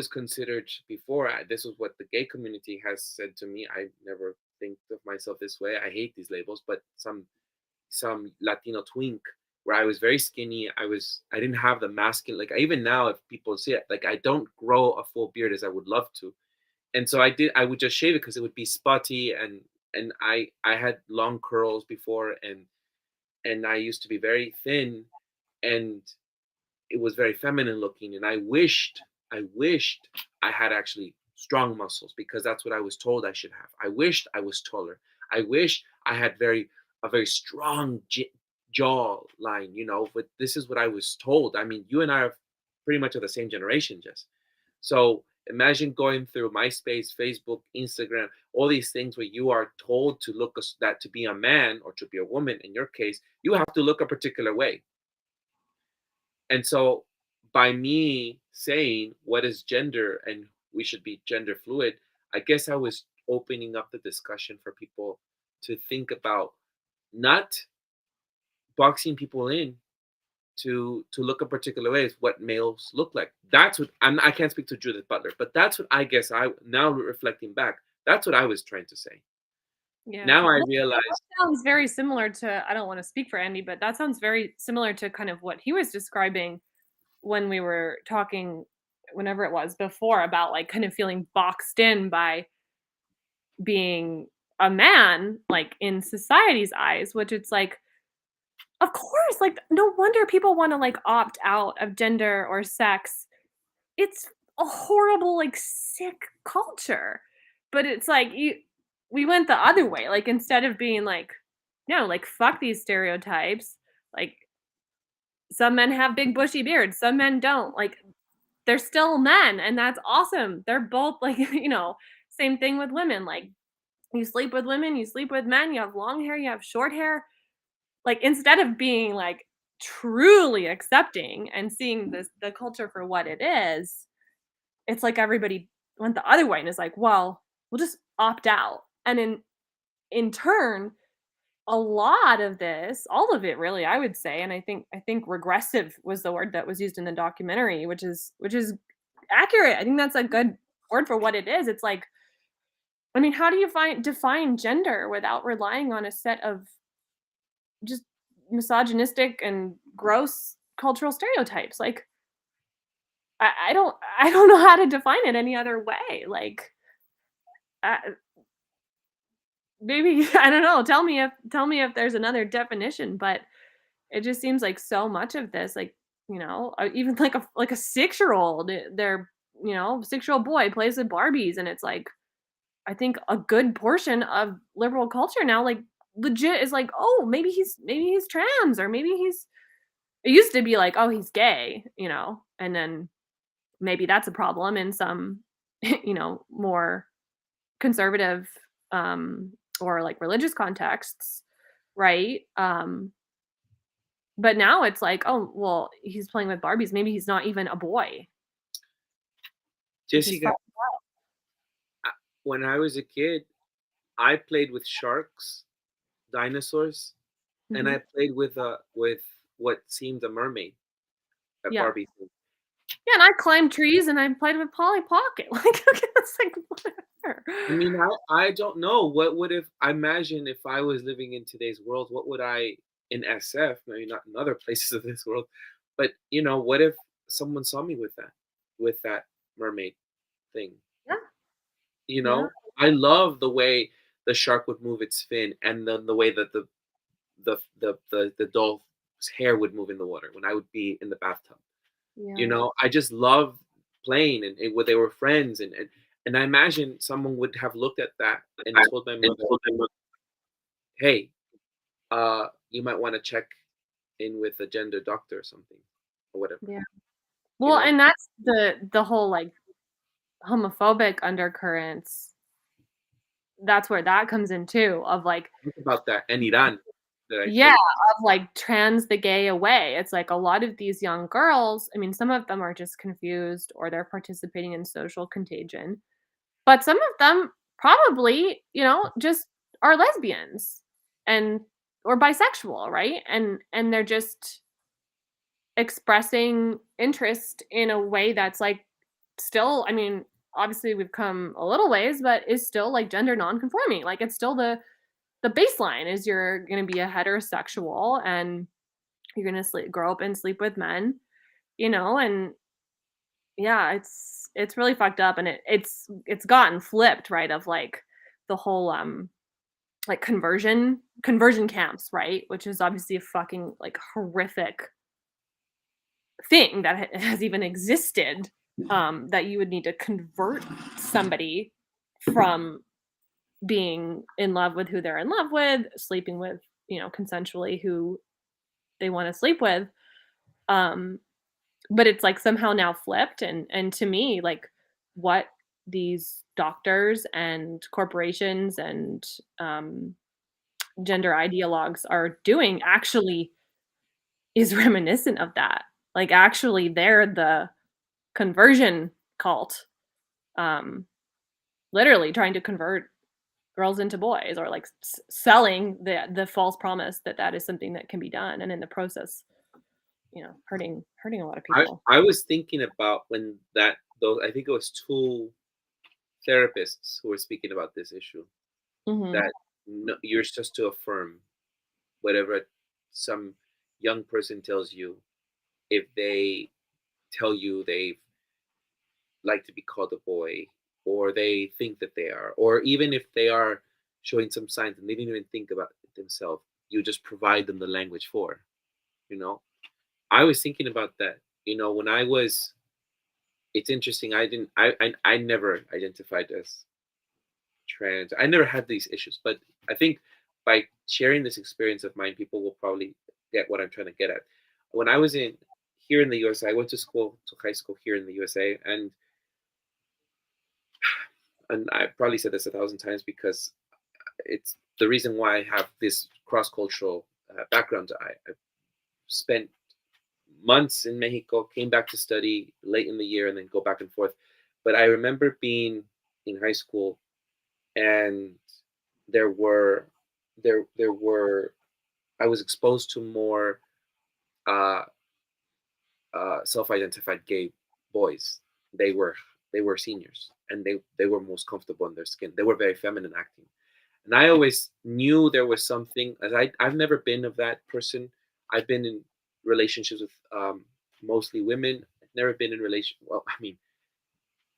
considered before. This was what the gay community has said to me. I never think of myself this way. I hate these labels, but some Latino twink, where I was very skinny. I didn't have the masculine, like even now, if people see it, like I don't grow a full beard as I would love to. And so I would just shave it because it would be spotty, and I had long curls before, and I used to be very thin, and it was very feminine looking, and I wished I had actually strong muscles, because that's what I was told I should have. I wished I was taller. I wish I had a very strong jaw line, but this is what I was told. I mean, you and I are pretty much of the same generation, Jess. So imagine going through MySpace, Facebook, Instagram, all these things where you are told to look that to be a man, or to be a woman, in your case, you have to look a particular way. And so by me saying what is gender and we should be gender fluid, I guess I was opening up the discussion for people to think about not boxing people in to look a particular way is what males look like. That's what I can't speak to Judith Butler, but that's what I guess I now reflecting back. That's what I was trying to say. Yeah. Now I Well, that realize. sounds very similar to, I don't want to speak for Andy, but that sounds very similar to kind of what he was describing when we were talking, whenever it was before, about like kind of feeling boxed in by being a man, like in society's eyes, which it's like, of course, like no wonder people want to like opt out of gender or sex. It's a horrible, like sick culture. But it's like we went the other way. Like instead of being like, no, like fuck these stereotypes. Like some men have big bushy beards, some men don't. Like they're still men, and that's awesome. They're both like, same thing with women. Like you sleep with women, you sleep with men, you have long hair, you have short hair. Like instead of being like truly accepting and seeing the culture for what it is, it's like everybody went the other way and is like, well, we'll just opt out. And in turn, a lot of this, all of it really, I would say, and I think regressive was the word that was used in the documentary, which is accurate. I think that's a good word for what it is. It's like, I mean, how do you define gender without relying on a set of just misogynistic and gross cultural stereotypes? Like I don't know how to define it any other way. Like uh, maybe I don't know. Tell me if there's another definition, but it just seems like so much of this, like even like a 6-year-old, their 6-year-old boy plays with Barbies, and it's like I think a good portion of liberal culture now, like legit, is like, oh, maybe he's trans, or maybe he's. It used to be like, oh, he's gay, and then maybe that's a problem in some, more conservative or like religious contexts, right? But now it's like, oh, well, he's playing with Barbies. Maybe he's not even a boy. Which is Jessica, when I was a kid, I played with sharks, dinosaurs, and Mhm. I played with what seemed a mermaid at Yeah. Barbie. Yeah, and I climbed trees and I played with Polly Pocket. Like, okay, that's like whatever. I mean, I don't know what would if I imagine if I was living in today's world, what would I in SF, maybe not in other places of this world, but what if someone saw me with that mermaid thing? Yeah, You yeah, know, I love the way the shark would move its fin, and the way that the doll's hair would move in the water when I would be in the bathtub. yeah. I just love playing, and when they were friends, and I imagine someone would have looked at that and told my mother, "Hey, you might want to check in with a gender doctor or something, or whatever." Yeah. You Well, know, and that's the whole like homophobic undercurrents. That's where that comes in too, of like, think about that. And Iran that I yeah, played. of like trans the gay away. It's like a lot of these young girls, I mean, some of them are just confused or they're participating in social contagion, but some of them probably, just are lesbians and or bisexual, right? And they're just expressing interest in a way that's like still, I mean, obviously we've come a little ways, but is still like gender non-conforming. Like it's still the baseline is you're going to be a heterosexual and you're going to grow up and sleep with men, and yeah, it's really fucked up, and it's gotten flipped, right, of like the whole like conversion camps, right, which is obviously a fucking like horrific thing that has even existed, that you would need to convert somebody from being in love with who they're in love with, sleeping with, consensually who they want to sleep with. Um, but it's like somehow now flipped, and to me, like what these doctors and corporations and gender ideologues are doing actually is reminiscent of that. Like actually they're the conversion cult, um, literally trying to convert girls into boys, or like selling the false promise that that is something that can be done, and in the process hurting a lot of I people. I was thinking about when those I think it was two therapists who were speaking about this issue, Hmm. that no, you're supposed to affirm whatever some young person tells you if they tell you they like to be called a boy, or they think that they are, or even if they are showing some signs and they didn't even think about it themselves, you just provide them the language for, you know. I was thinking about that, when I was. It's interesting. I didn't. I never identified as trans. I never had these issues, but I think by sharing this experience of mine, people will probably get what I'm trying to get at. When I was in here in the USA, I went to high school here in the USA, and I probably said this 1,000 times because it's the reason why I have this cross cultural background. I spent months in Mexico, came back to study late in the year, and then go back and forth. But I remember being in high school, and there were there were I was exposed to more uh, self-identified gay boys. They were they were seniors, and they were most comfortable in their skin. They were very feminine acting, and I always knew there was something. As I've never been of that person. I've been in relationships with mostly women. I've never been in relation. Well, I mean,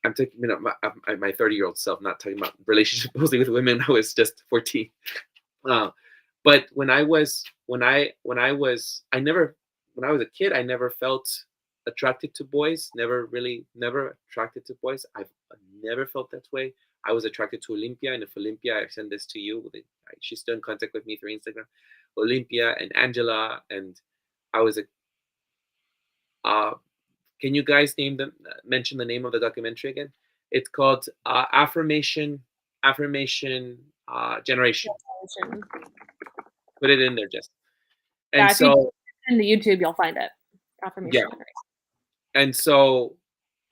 I'm talking, my 30-year-old self, not talking about relationship mostly with women. I was just 14. Uh, but I never, when I was a kid, I never felt attracted to boys. Never attracted to boys. I've never felt that way. I was attracted to Olympia, and if Olympia, I send this to you. She's still in contact with me through Instagram. Olympia and Angela, and I was a. Uh, can you guys mention the name of the documentary again? It's called Affirmation Generation. Put it in there, Jess. And Yeah, if you so, in the YouTube, you'll find it. yeah. Affirmation Generation. And so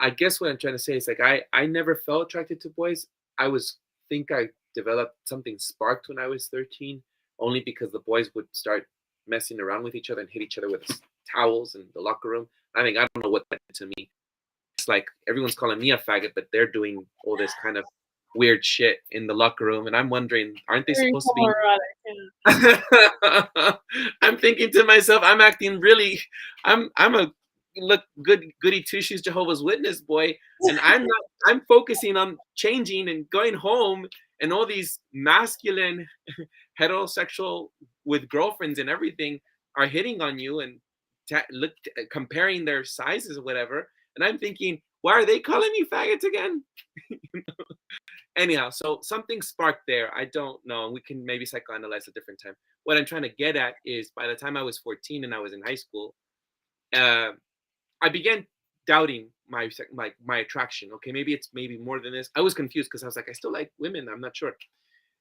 I guess what I'm trying to say is, like, I never felt attracted to boys. I developed something sparked when I was 13, only because the boys would start messing around with each other and hit each other with towels in the locker room. I don't know what that did to me. It's like everyone's calling me a faggot, but they're doing all this kind of weird shit in the locker room, and I'm wondering, aren't they Very supposed to be? homoerotic, I'm thinking to myself, I'm acting really, I'm a look goody two shoes Jehovah's Witness boy, and I'm not. I'm focusing on changing and going home, and all these masculine, heterosexual with girlfriends and everything are hitting on you and comparing their sizes or whatever, and I'm thinking, why are they calling me faggots again? Anyhow, so something sparked there. I don't know. We can maybe psychoanalyze a different time. What I'm trying to get at is, by the time I was 14 and I was in high school, uh, I began doubting my attraction. Okay, maybe it's maybe more than this. I was confused because I was like, I still like women. I'm not sure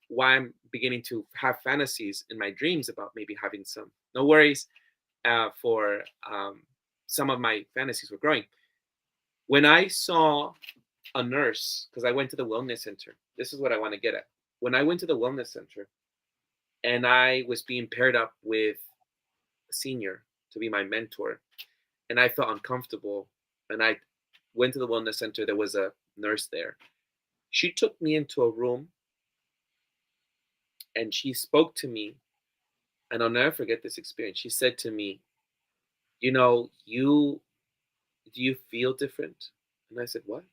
why I'm beginning to have fantasies in my dreams about maybe having some. No worries. For some of my fantasies were growing. When I saw a nurse, because I went to the wellness center. This is what I want to get at. When I went to the wellness center and I was being paired up with a senior to be my mentor, and I felt uncomfortable, and I went to the wellness center, there was a nurse there. She took me into a room and she spoke to me, and I'll never forget this experience. She said to me, you do you feel different? And I said, what?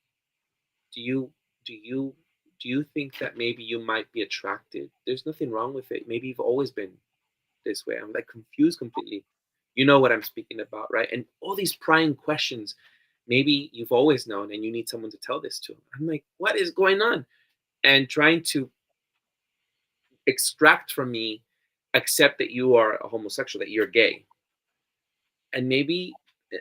Do you do you do you think that maybe you might be attracted? There's nothing wrong with it. Maybe you've always been this way. I'm like confused completely. You know what I'm speaking about, right? And all these prying questions. Maybe you've always known and you need someone to tell this to. I'm like, what is going on? And trying to extract from me, accept that you are a homosexual, that you're gay. And maybe,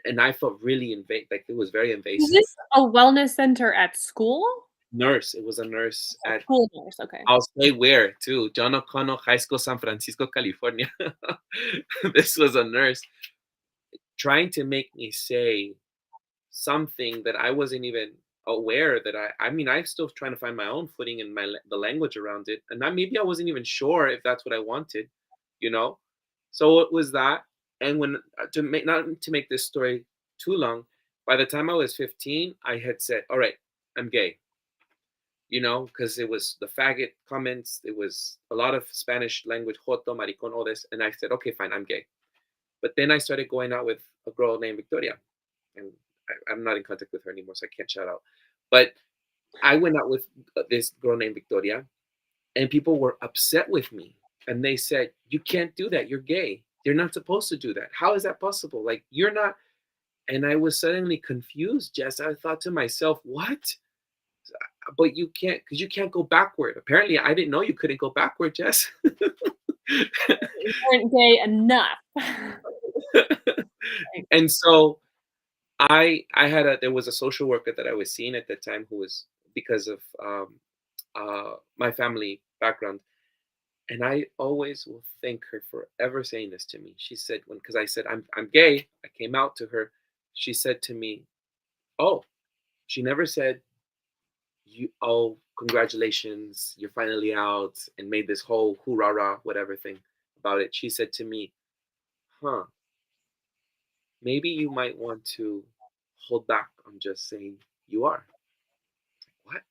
and I felt really like it was very Is invasive. this a wellness center at school? Nurse, it was a nurse A at, school nurse, okay. I'll say where too, John O'Connell High School, San Francisco, California. This was a nurse trying to make me say something that I wasn't even aware that I mean, I'm still trying to find my own footing and the language around it. And maybe I wasn't even sure if that's what I wanted, you know? So it was that. And when not to make this story too long, by the time I was 15, I had said, "All right, I'm gay." Because it was the faggot comments. It was a lot of Spanish language, joto, maricon, all this. And I said, okay, fine, I'm gay. But then I started going out with a girl named Victoria. And I'm not in contact with her anymore, so I can't shout out. But I went out with this girl named Victoria, and people were upset with me. And they said, you can't do that. You're gay. You're not supposed to do that. How is that possible? Like, you're not. And I was suddenly confused, Jess. I thought to myself, what? But you can't, because you can't go backward. Apparently, I didn't know you couldn't go backward, Jess. You weren't gay enough. And so there was a social worker that I was seeing at that time who was, because of my family background, and I always will thank her for ever saying this to me. She said, because I said I'm gay, I came out to her. She said to me, "Oh," she never said, congratulations, you're finally out," and made this whole hoorah whatever thing about it. She said to me, "Huh, maybe you might want to hold back on just saying you are." What?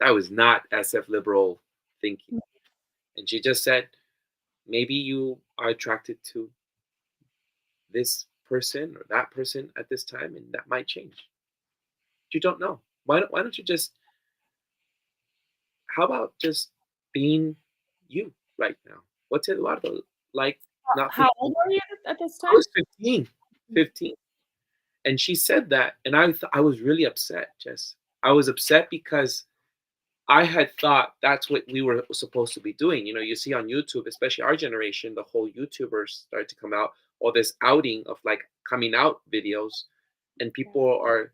That was not SF liberal thinking. And she just said, maybe you are attracted to this person or that person at this time, and that might change. You don't know. Why don't you just, how about just being you right now? What's Eduardo like? Not How old were you at this I time? was 15. And she said that, and I was really upset, Jess. I was upset because I had thought that's what we were supposed to be doing. You see on YouTube, especially our generation, the whole YouTubers started to come out, all this outing of like coming out videos, and people are,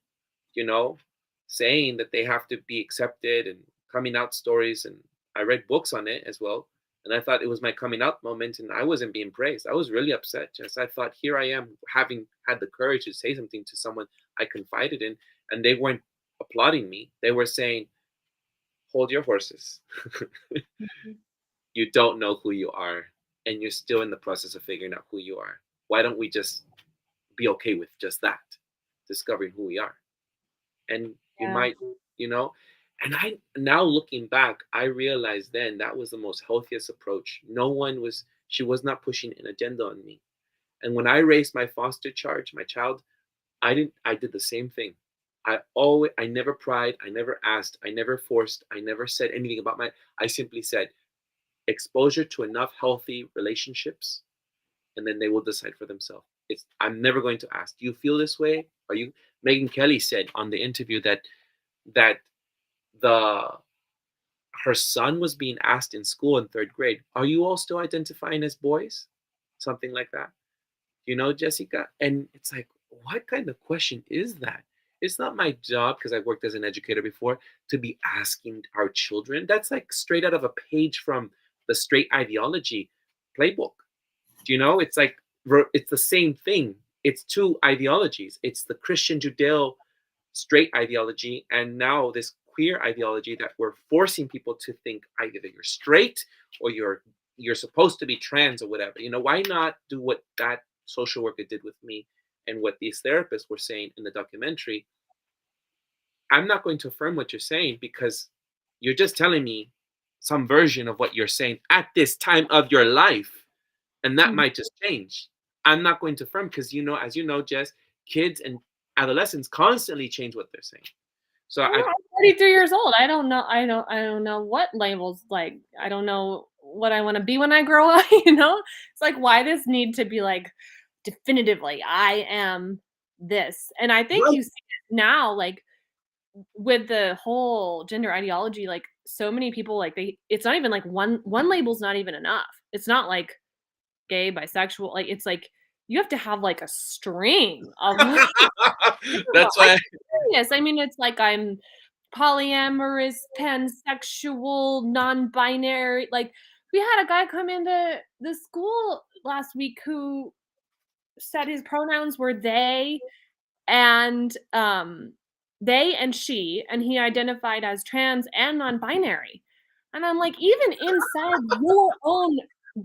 saying that they have to be accepted, and coming out stories. And I read books on it as well. And I thought it was my coming out moment, and I wasn't being praised. I was really upset, Jess. I thought, here I am, having had the courage to say something to someone I confided in, and they weren't applauding me. They were saying, hold your horses. You don't know who you are, and you're still in the process of figuring out who you are. Why don't we just be okay with just that, discovering who we are? And you might, and I, now looking back, I realized then that was the most healthiest approach. She was not pushing an agenda on me. And when I raised my foster child, I did the same thing. I never pried, I never asked, I never forced, I never said anything about I simply said, exposure to enough healthy relationships, and then they will decide for themselves. I'm never going to ask, do you feel this way? Are you? Megyn Kelly said on the interview that her son was being asked in school in 3rd grade, are you all still identifying as boys? Something like that. Jessica? And it's like, what kind of question is that? It's not my job, because I've worked as an educator before, to be asking our children. That's like straight out of a page from the straight ideology playbook. It's like, it's the same thing. It's two ideologies. It's the Christian Judeo straight ideology, and now this queer ideology that we're forcing people to think either you're straight or you're supposed to be trans or whatever. Why not do what that social worker did with me, and what these therapists were saying in the documentary? I'm not going to affirm what you're saying, because you're just telling me some version of what you're saying at this time of your life, and that might just change. I'm not going to affirm, because as you know, Jess, kids and adolescents constantly change what they're saying. So I'm 32 years old. I don't know what labels, like, I don't know what I want to be when I grow up. It's like, why this need to be like definitively I am this? And I think you see it now, like with the whole gender ideology, like so many people, like it's not even like one label's not even enough. It's not like gay, bisexual, like it's like you have to have like a string of that's why yes, I mean, it's like I'm polyamorous, pansexual, non-binary. Like we had a guy come into the school last week who said his pronouns were and they and she, and he identified as trans and non-binary. And I'm like, even inside your own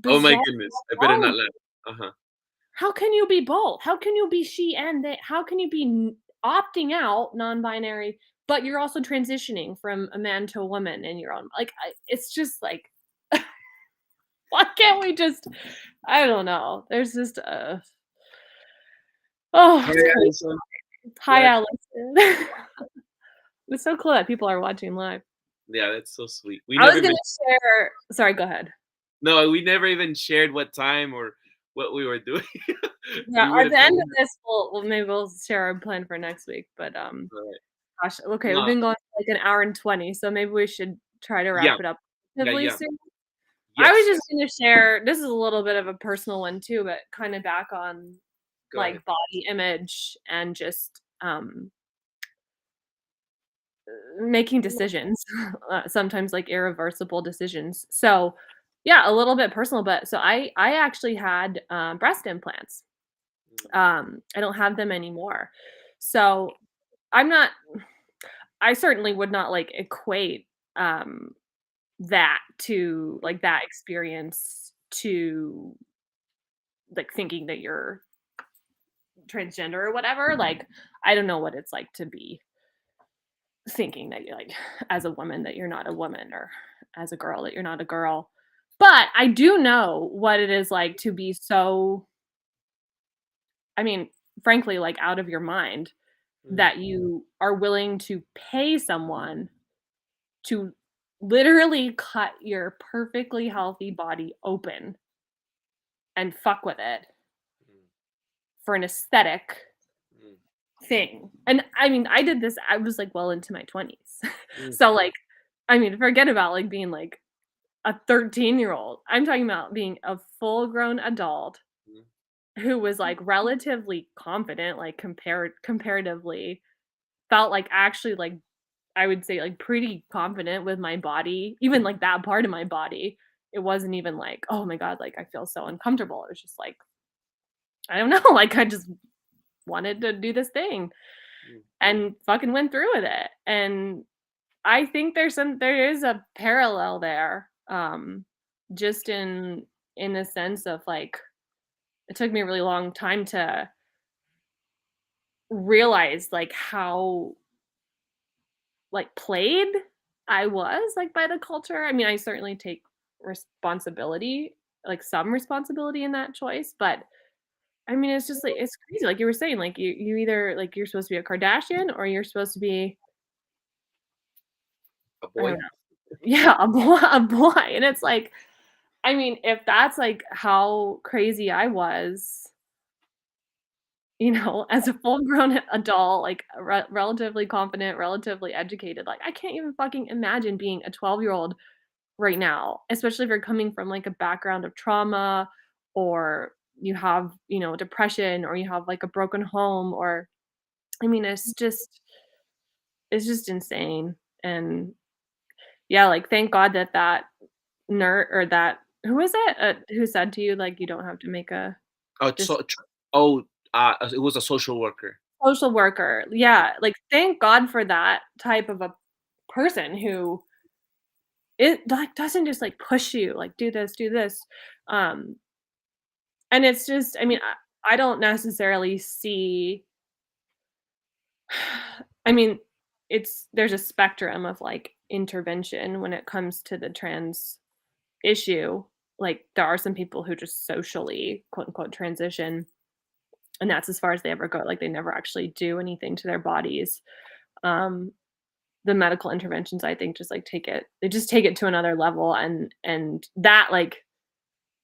oh my bizarre goodness, I better not laugh. how can you be both? How can you be she and they? How can you be opting out non-binary, but you're also transitioning from a man to a woman in your own like it's just like why can't we just I don't know. There's just oh, Hi, it's crazy. Alison. Hi, Glad. Allison. It's so cool that people are watching live. Yeah, that's so sweet. We I was never gonna even share sorry, go ahead. no, we never even shared what time or what we were doing. Yeah, We would at have the end known. of this, maybe we'll share our plan for next week, but, Right. gosh, okay, we've No, been going for, like, an hour and 20, so maybe we should try to yeah, wrap it up yeah, relatively yeah. soon. I was Yes, just yes. gonna share this is a little bit of a personal one too, but kinda back on, Go ahead. like, body image and just, making decisions, sometimes, like, irreversible decisions. So, yeah, a little bit personal, but so I actually had, breast implants. Mm, I don't have them anymore. So, I'm not I certainly would not, like, equate, um, that to like, that experience to, like, thinking that you're transgender or whatever, like, I don't know what it's like to be thinking that you're, like, as a woman that you're not a woman or as a girl that you're not a girl. But I do know what it is like to be so I mean, frankly, like, out of your mind mm, that you are willing to pay someone to literally cut your perfectly healthy body open and fuck with it mm, for an aesthetic mm, thing. And I mean, I did this I was, like, well into my 20s. mm, So, like, I mean, forget about, like, being, like, a 13-year-old. I'm talking about being a full-grown adult mm, who was, like, relatively confident, like, comparatively, felt like actually, like, I would say, like, pretty confident with my body, even, like, that part of my body. It wasn't even like, "Oh my god, like, I feel so uncomfortable." It was just like, I don't know, like, I just wanted to do this thing mm. and fucking went through with it, and I think there is a parallel there, just in the sense of, like, it took me a really long time to realize, like, how, like, played I was, like, by the culture. I mean, I certainly take responsibility, like, some responsibility in that choice, but, I mean, it's just, like it's crazy, like you were saying, like, you either like, you're supposed to be a Kardashian or you're supposed to be A I don't boy? know. Yeah, a boy, and it's like, I mean, if that's, like, how crazy I was, as a full-grown adult, like, relatively confident, relatively educated, like, I can't even fucking imagine being a 12-year-old right now, especially if you're coming from, like, a background of trauma or you have, depression or you have, like, a broken home or I mean, it's just insane, and yeah, like, thank God that nerd or that who was it, who said to you, like, you don't have to make a Oh, it's this so oh, it was a social worker. social worker, yeah, like, thank God for that type of a person who it like, doesn't just, like, push you, like, do this, um and it's just I mean, I don't necessarily see I mean, there's a spectrum of, like, intervention when it comes to the trans issue. Like, there are some people who just socially, quote, unquote, "transition," and that's as far as they ever go, like, they never actually do anything to their bodies. Um, the medical interventions, I think, just, like, take it to another level, and that, like,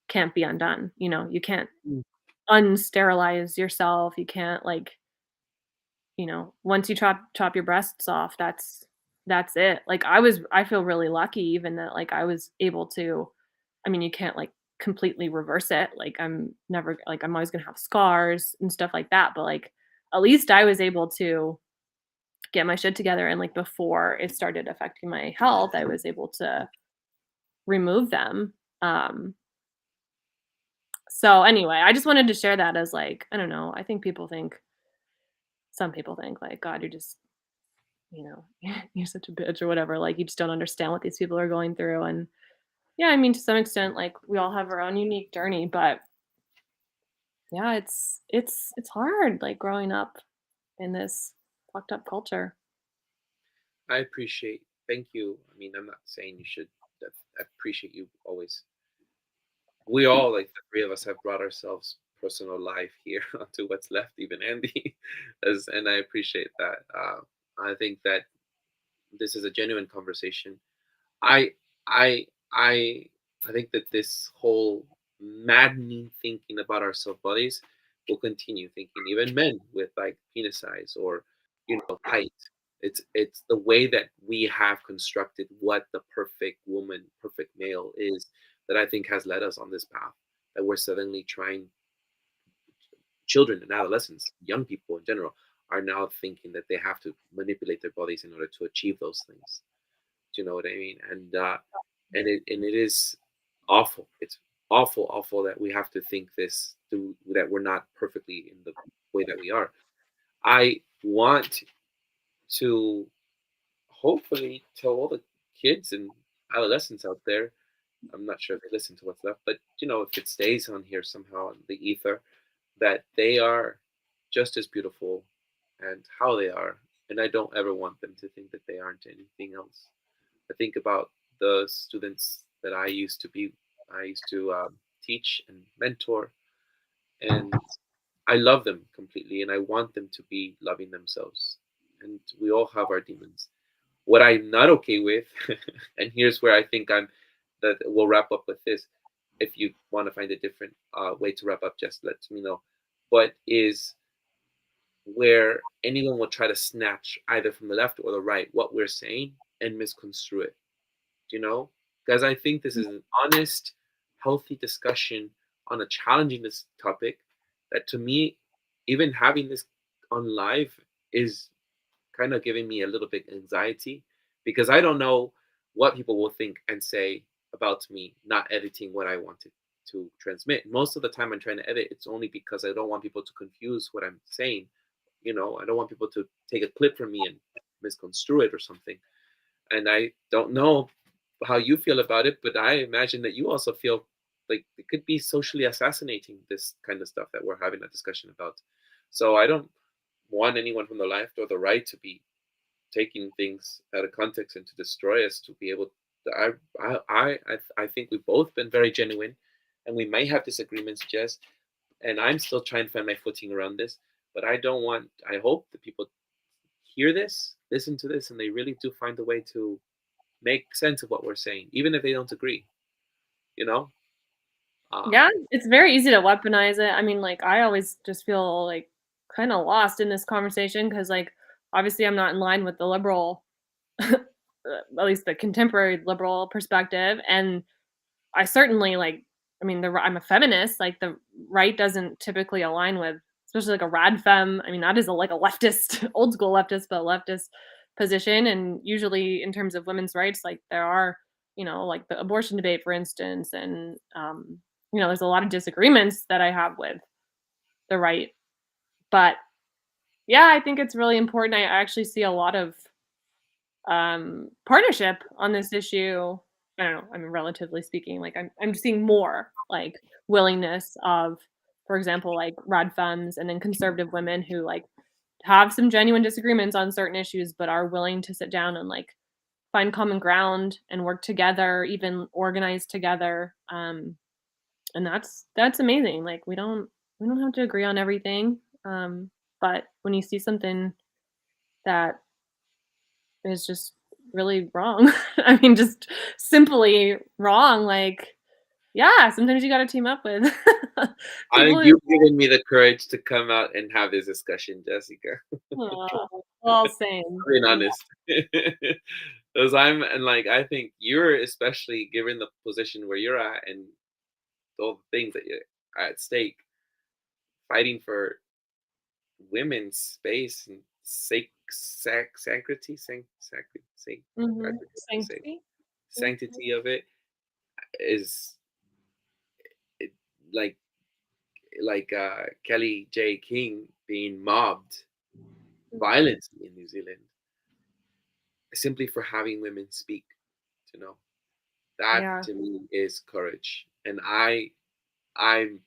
can't be undone, You can't Mm, unsterilize yourself, you can't, like, once you chop your breasts off, that's it. Like, I feel really lucky even that, like, I was able to I mean, you can't, like, completely reverse it, like, I'm always gonna have scars and stuff like that, but, like, at least I was able to get my shit together and, like, before it started affecting my health, I was able to remove them. Um, so anyway, I just wanted to share that as, like, I don't know, I think some people think, like, "God, you're just you know, you're such a bitch or whatever, like, you just don't understand what these people are going through, and yeah, I mean, to some extent, like, we all have our own unique journey, but Yeah, it's hard, like, growing up in this fucked up culture. I appreciate. Thank you. I mean, I'm not saying you should. I appreciate you always. We all, like the three of us, have brought ourselves personal life here onto what's left, even Andy, and I appreciate that. I think that this is a genuine conversation. I I I I think that this whole maddening thinking about our self bodies will continue thinking, even men with like penis size or height. It's the way that we have constructed what the perfect woman, perfect male is, that I think has led us on this path. That we're suddenly trying, children and adolescents, young people in general, are now thinking that they have to manipulate their bodies in order to achieve those things. Do you know what I mean? And it is awful. It's awful, awful that we have to think this, that we're not perfectly in the way that we are. I want to hopefully tell all the kids and adolescents out there. I'm not sure if they listen to what's left, but if it stays on here somehow in the ether, that they are just as beautiful and how they are. And I don't ever want them to think that they aren't anything else. I think about the students that I used to teach and mentor, and I love them completely, and I want them to be loving themselves. And we all have our demons. What I'm not okay with, and here's where I think that we'll wrap up with this. If you want to find a different way to wrap up, just let me know. But is where anyone will try to snatch either from the left or the right what we're saying and misconstrue it. Because I think this is an honest, healthy discussion on a challenging this topic that, to me, even having this on live is kind of giving me a little bit anxiety, because I don't know what people will think and say about me not editing what I wanted to transmit. Most of the time I'm trying to edit, it's only because I don't want people to confuse what I'm saying. I don't want people to take a clip from me and misconstrue it or something. And I don't know how you feel about it, but I imagine that you also feel like it could be socially assassinating, this kind of stuff that we're having a discussion about. So I don't want anyone from the left or the right to be taking things out of context and to destroy us. To be able to, I think we've both been very genuine, and we may have disagreements, Jess, and I'm still trying to find my footing around this. But I hope that people hear this, listen to this, and they really do find a way to make sense of what we're saying, even if they don't agree. You know, um, Yeah, it's very easy to weaponize it. I mean, like, I always just feel, like, kinda lost in this conversation because, like, obviously I'm not in line with the liberal at least the contemporary liberal perspective, and I certainly, like, I mean, I'm a feminist, like, the right doesn't typically align with, especially, like, a rad femme. I mean, that is like a leftist, old school leftist, but leftist position, and usually in terms of women's rights, like, there are, like, the abortion debate, for instance, and, there's a lot of disagreements that I have with the right, but, yeah, I think it's really important. I actually see a lot of partnership on this issue. I don't know, I mean, relatively speaking, like, I'm seeing more, like, willingness of, for example, like, rad femmes and then conservative women who, like, have some genuine disagreements on certain issues, but are willing to sit down and, like, find common ground and work together, even organize together, and that's amazing. Like, we don't have to agree on everything, but when you see something that is just really wrong. I mean, just simply wrong, like, yeah, sometimes you gotta team up with people who you've given me the courage to come out and have this discussion, Jessica. aw, well, same. Being honest, because I think you're, especially given the position where you're at and all the things that you're at stake, fighting for women's space and sanctity, I Mhm. forget what to say, Sanctity? Mhm. sanctity of it is it, like Kellie-Jay King being mobbed violently in New Zealand simply for having women speak. You know, that Yeah. to me is courage, and I'm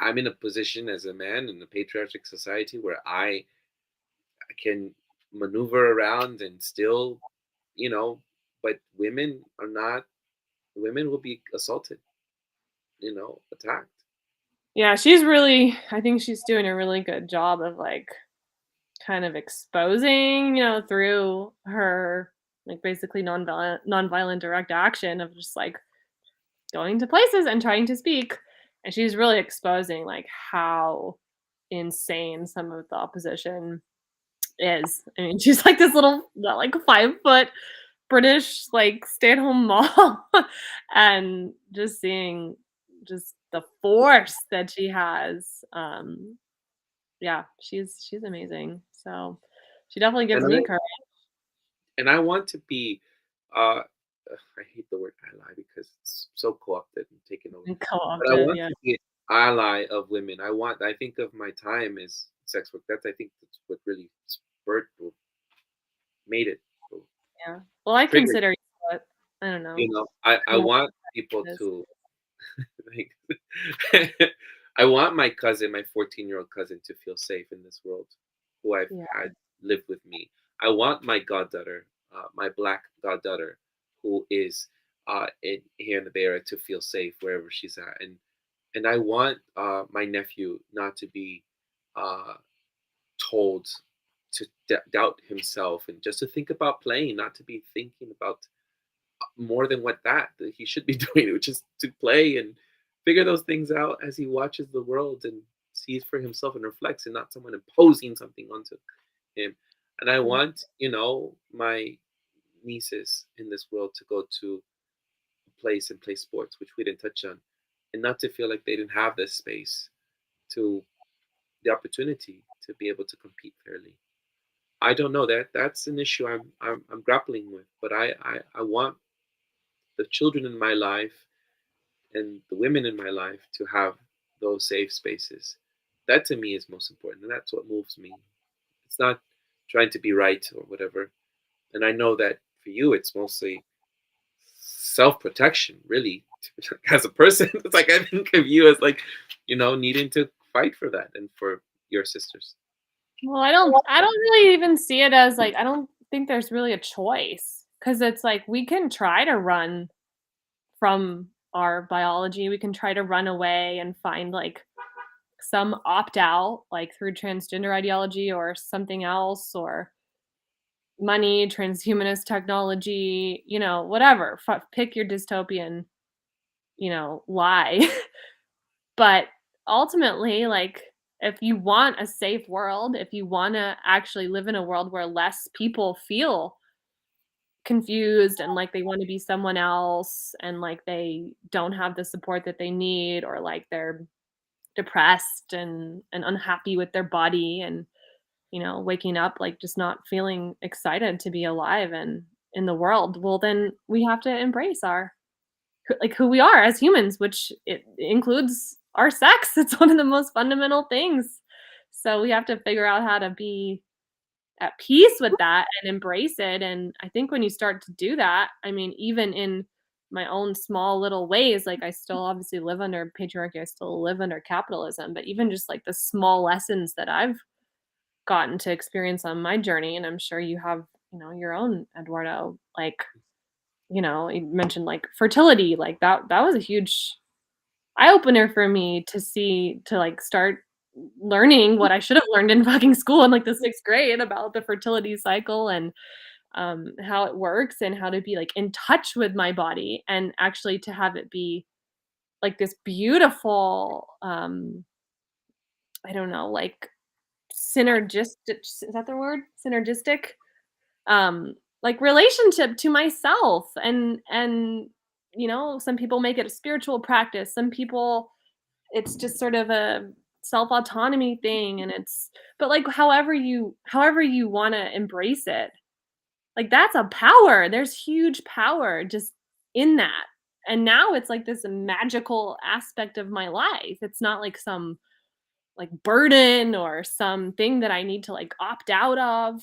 I'm in a position as a man in a patriarchic society where I can maneuver around and still, you know, but women are not. Women will be assaulted, attacked. Yeah, I think she's doing a really good job of like kind of exposing, through her like basically nonviolent direct action of just like going to places and trying to speak. And she's really exposing like how insane some of the opposition is. I mean, she's like this little like 5 foot British like stay-at-home mom and just seeing just the force that she has. Yeah, she's amazing. So she definitely gives And me I courage. and I want to be. Uh, I hate the word ally because it's so co-opted and taken over. And But I co-opted, want yeah. to be an ally of women. I think of my time as sex work. I think that's what really spurred or made it or Yeah. Well, I triggered. consider you, but I don't know. I Yeah, want people this. to like. I want my cousin, my 14-year-old cousin, to feel safe in this world, who I've Yeah. had live with me. I want my goddaughter, my black goddaughter, who is here in the Bay Area, to feel safe wherever she's at, and I want my nephew not to be uh, told to doubt himself and just to think about playing, not to be thinking about more than that he should be doing, which is to play and figure those things out as he watches the world and sees for himself and reflects, and not someone imposing something onto him. And I Mm. want, my nieces in this world to go to a place and play sports, which we didn't touch on, and not to feel like they didn't have this space to the opportunity to be able to compete fairly. I don't know, that's an issue I'm grappling with, but I want the children in my life and the women in my life to have those safe spaces. That to me is most important, and that's what moves me. It's not trying to be right or whatever. And I know that for you, it's mostly self protection, really. As a person, it's like I think of you as like, needing to fight for that and for your sisters. Well, I don't really even see it as like I don't think there's really a choice because it's like we can try to run from our biology. We can try to run away and find like some opt out, like through transgender ideology or something else, or money, transhumanist technology, whatever. Pick your dystopian, lie. But ultimately, like, if you want a safe world, if you want to actually live in a world where less people feel confused and like they want to be someone else and like they don't have the support that they need or like they're depressed and unhappy with their body and waking up like just not feeling excited to be alive and in the world, well then we have to embrace our like who we are as humans, which it includes our sex. It's one of the most fundamental things. So we have to figure out how to be at peace with that and embrace it. And I think when you start to do that, I mean, even in my own small little ways, like I still obviously live under patriarchy, I still live under capitalism, but even just like the small lessons that I've gotten to experience on my journey, and I'm sure you have, your own, Eduardo, like, you mentioned like fertility, like that was a huge eye opener for me to see to like start learning what I should have learned in fucking school in like the 6th grade about the fertility cycle and how it works and how to be like in touch with my body and actually to have it be like this beautiful I don't know, like synergistic, is that the word? Synergistic? Like relationship to myself and some people make it a spiritual practice. Some people it's just sort of a self autonomy thing and it's but like however you want to embrace it. Like that's a power. There's huge power just in that. And now it's like this magical aspect of my life. It's not like some like burden or something that I need to like opt out of.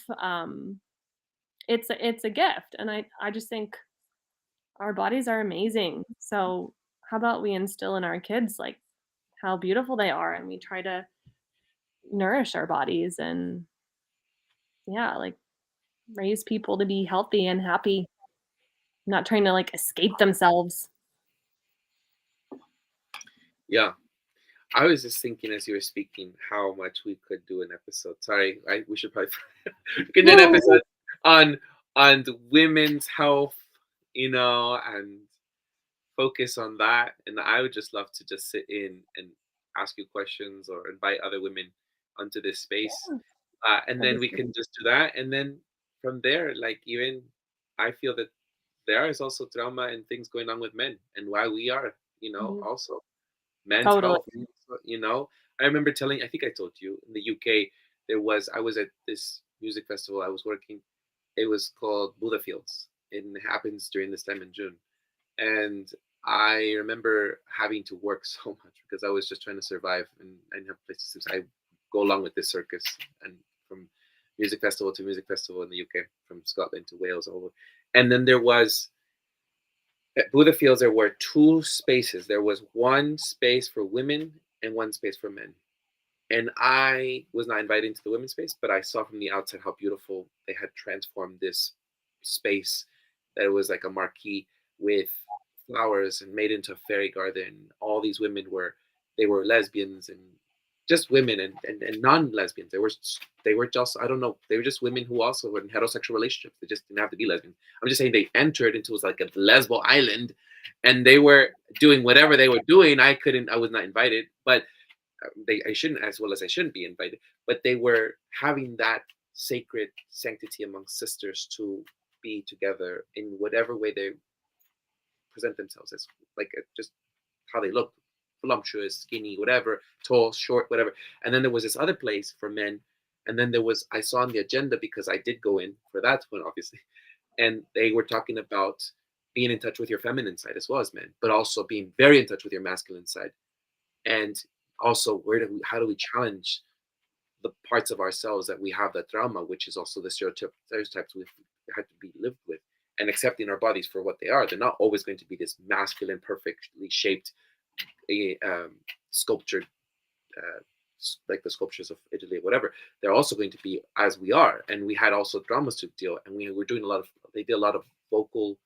It's a gift, and I just think our bodies are amazing. So how about we instill in our kids like how beautiful they are, and we try to nourish our bodies and yeah, like raise people to be healthy and happy, not trying to like escape themselves. Yeah. I was just thinking as you were speaking how much we could do an episode. Sorry, we should probably we could do an episode on the women's health, and focus on that. And I would just love to just sit in and ask you questions or invite other women onto this space, and That'd then be we so can just do that. And then from there, like even I feel that there is also trauma and things going on with men and why we are, Mhm. also men's Totally. health. I remember I think I told you in the UK I was at this music festival I was working. It was called Buddha Fields. It happens during this time in June, and I remember having to work so much because I was just trying to survive and I didn't have places to. I go along with this circus and from music festival to music festival in the UK, from Scotland to Wales, all over. And then there was at Buddha Fields, there were two spaces. There was one space for women and one space for men. And I was not invited into the women's space, but I saw from the outside how beautiful they had transformed this space. That it was like a marquee with flowers and made into a fairy garden. All these women they were lesbians and just women and non-lesbians. They were just, I don't know, they were just women who also were in heterosexual relationships. They just didn't have to be lesbian. I'm just saying they entered into like a lesbo island, and they were doing whatever they were doing. I was not invited, but I shouldn't, as well as I shouldn't be invited, but they were having that sacred sanctity among sisters to be together in whatever way they present themselves as, like just how they look, voluptuous, skinny, whatever, tall, short, whatever. And then there was this other place for men, and then I saw on the agenda, because I did go in for that one, obviously, and they were talking about being in touch with your feminine side as well as men, but also being very in touch with your masculine side. And also, how do we challenge the parts of ourselves that we have that trauma, which is also the stereotypes we've had to be lived with, and accepting our bodies for what they are. They're not always going to be this masculine, perfectly shaped, sculptured, uh, like the sculptures of Italy, whatever. They're also going to be as we are, and we had also dramas to deal, and we were doing they did a lot of vocal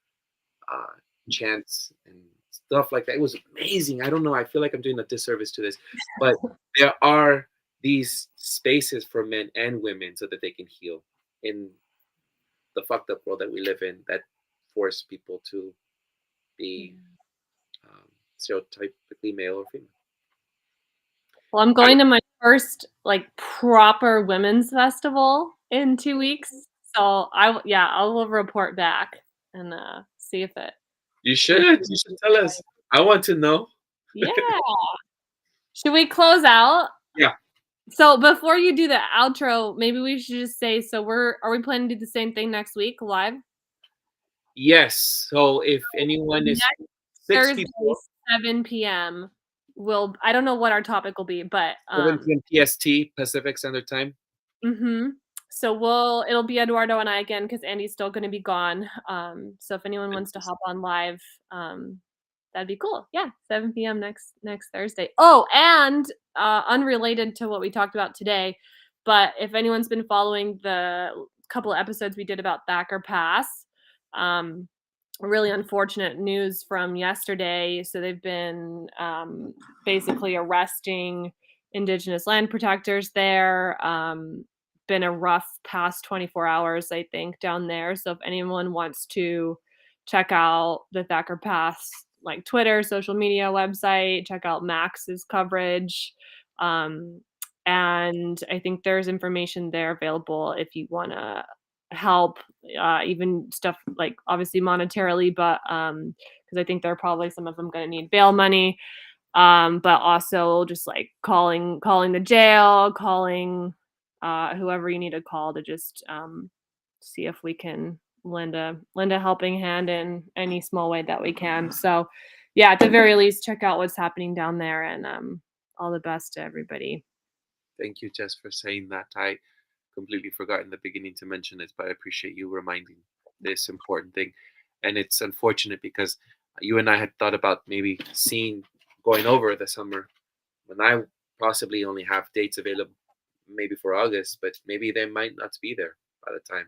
uh, chants and stuff like that. It was amazing. I don't know. I feel like I'm doing a disservice to this, but there are these spaces for men and women so that they can heal in the fucked up world that we live in, that force people to be stereotypically male or female. Well, I'm going to my first like proper women's festival in 2 weeks. So I will report back and see if it. You should tell us. I want to know. Yeah. Should we close out? Yeah. So before you do the outro, maybe we should just say, are we planning to do the same thing next week live? Yes. So if anyone is Next 6 Thursday, people, 7 p.m. I don't know what our topic will be, but 7 p.m. PST, Pacific Standard Time. So it'll be Eduardo and I again because Andy's still going to be gone. So if anyone wants to hop on live, that'd be cool. Yeah, 7 p.m. next Thursday. Oh, and unrelated to what we talked about today, but if anyone's been following the couple of episodes we did about Thacker Pass, really unfortunate news from yesterday. So they've been basically arresting Indigenous land protectors there. Been a rough past 24 hours, I think, down there. So if anyone wants to check out the Thacker Pass, like Twitter, social media website, check out Max's coverage. And I think there's information there available if you want to help, even stuff like obviously monetarily, but because I think there are probably some of them going to need bail money, but also just like calling the jail, calling whoever you need to call to just see if we can lend a helping hand in any small way that we can. So yeah, at the very least, check out what's happening down there, and all the best to everybody. Thank you, Jess, for saying that. I completely forgot in the beginning to mention it, but I appreciate you reminding this important thing. And it's unfortunate because you and I had thought about maybe going over the summer And I possibly only have dates available maybe for August, but maybe they might not be there by the time.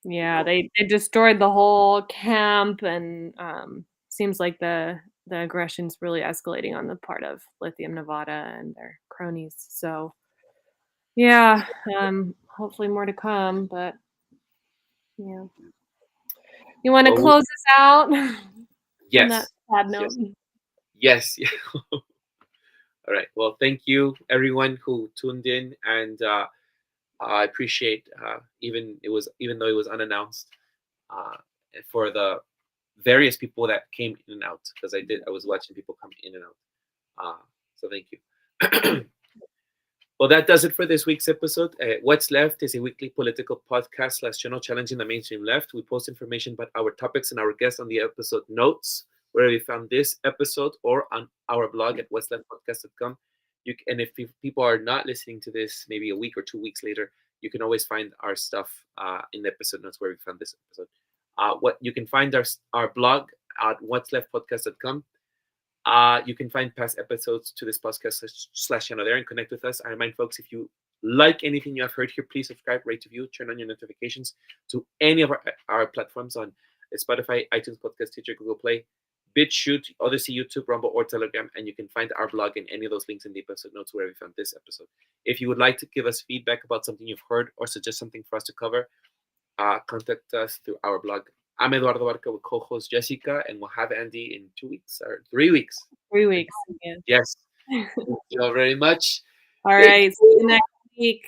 Yeah, they destroyed the whole camp, and seems like the aggression's really escalating on the part of Lithium Nevada and their cronies. So yeah, hopefully more to come, but yeah. You want to Well, close us out on that yes, sad yes, note? yes. All right. Well, thank you everyone who tuned in, and I appreciate even though it was unannounced, uh, for the various people that came in and out, because I was watching people come in and out. So thank you. Well, that does it for this week's episode. What's Left is a weekly political podcast slash channel challenging the mainstream left. We post information about our topics and our guests on the episode notes, where we found this episode, or on our blog at what'sleftpodcast.com. And if people are not listening to this maybe a week or 2 weeks later, you can always find our stuff in the episode notes where we found this episode. What you can find our blog at what'sleftpodcast.com. You can find past episodes to this podcast slash channel there and connect with us. I remind folks, if you like anything you have heard here, please subscribe, rate, review, turn on your notifications to any of our platforms on Spotify, iTunes, Podcast, Stitcher, Google Play, BitChute, Odyssey, YouTube, Rumble, or Telegram. And you can find our blog and any of those links in the episode notes where we found this episode. If you would like to give us feedback about something you've heard or suggest something for us to cover, contact us through our blog. I'm Eduardo Barca with co-host Jessica, and we'll have Andy in 2 weeks or 3 weeks. 3 weeks. Yeah. Yes. Thank you all very much. All right. See you next week.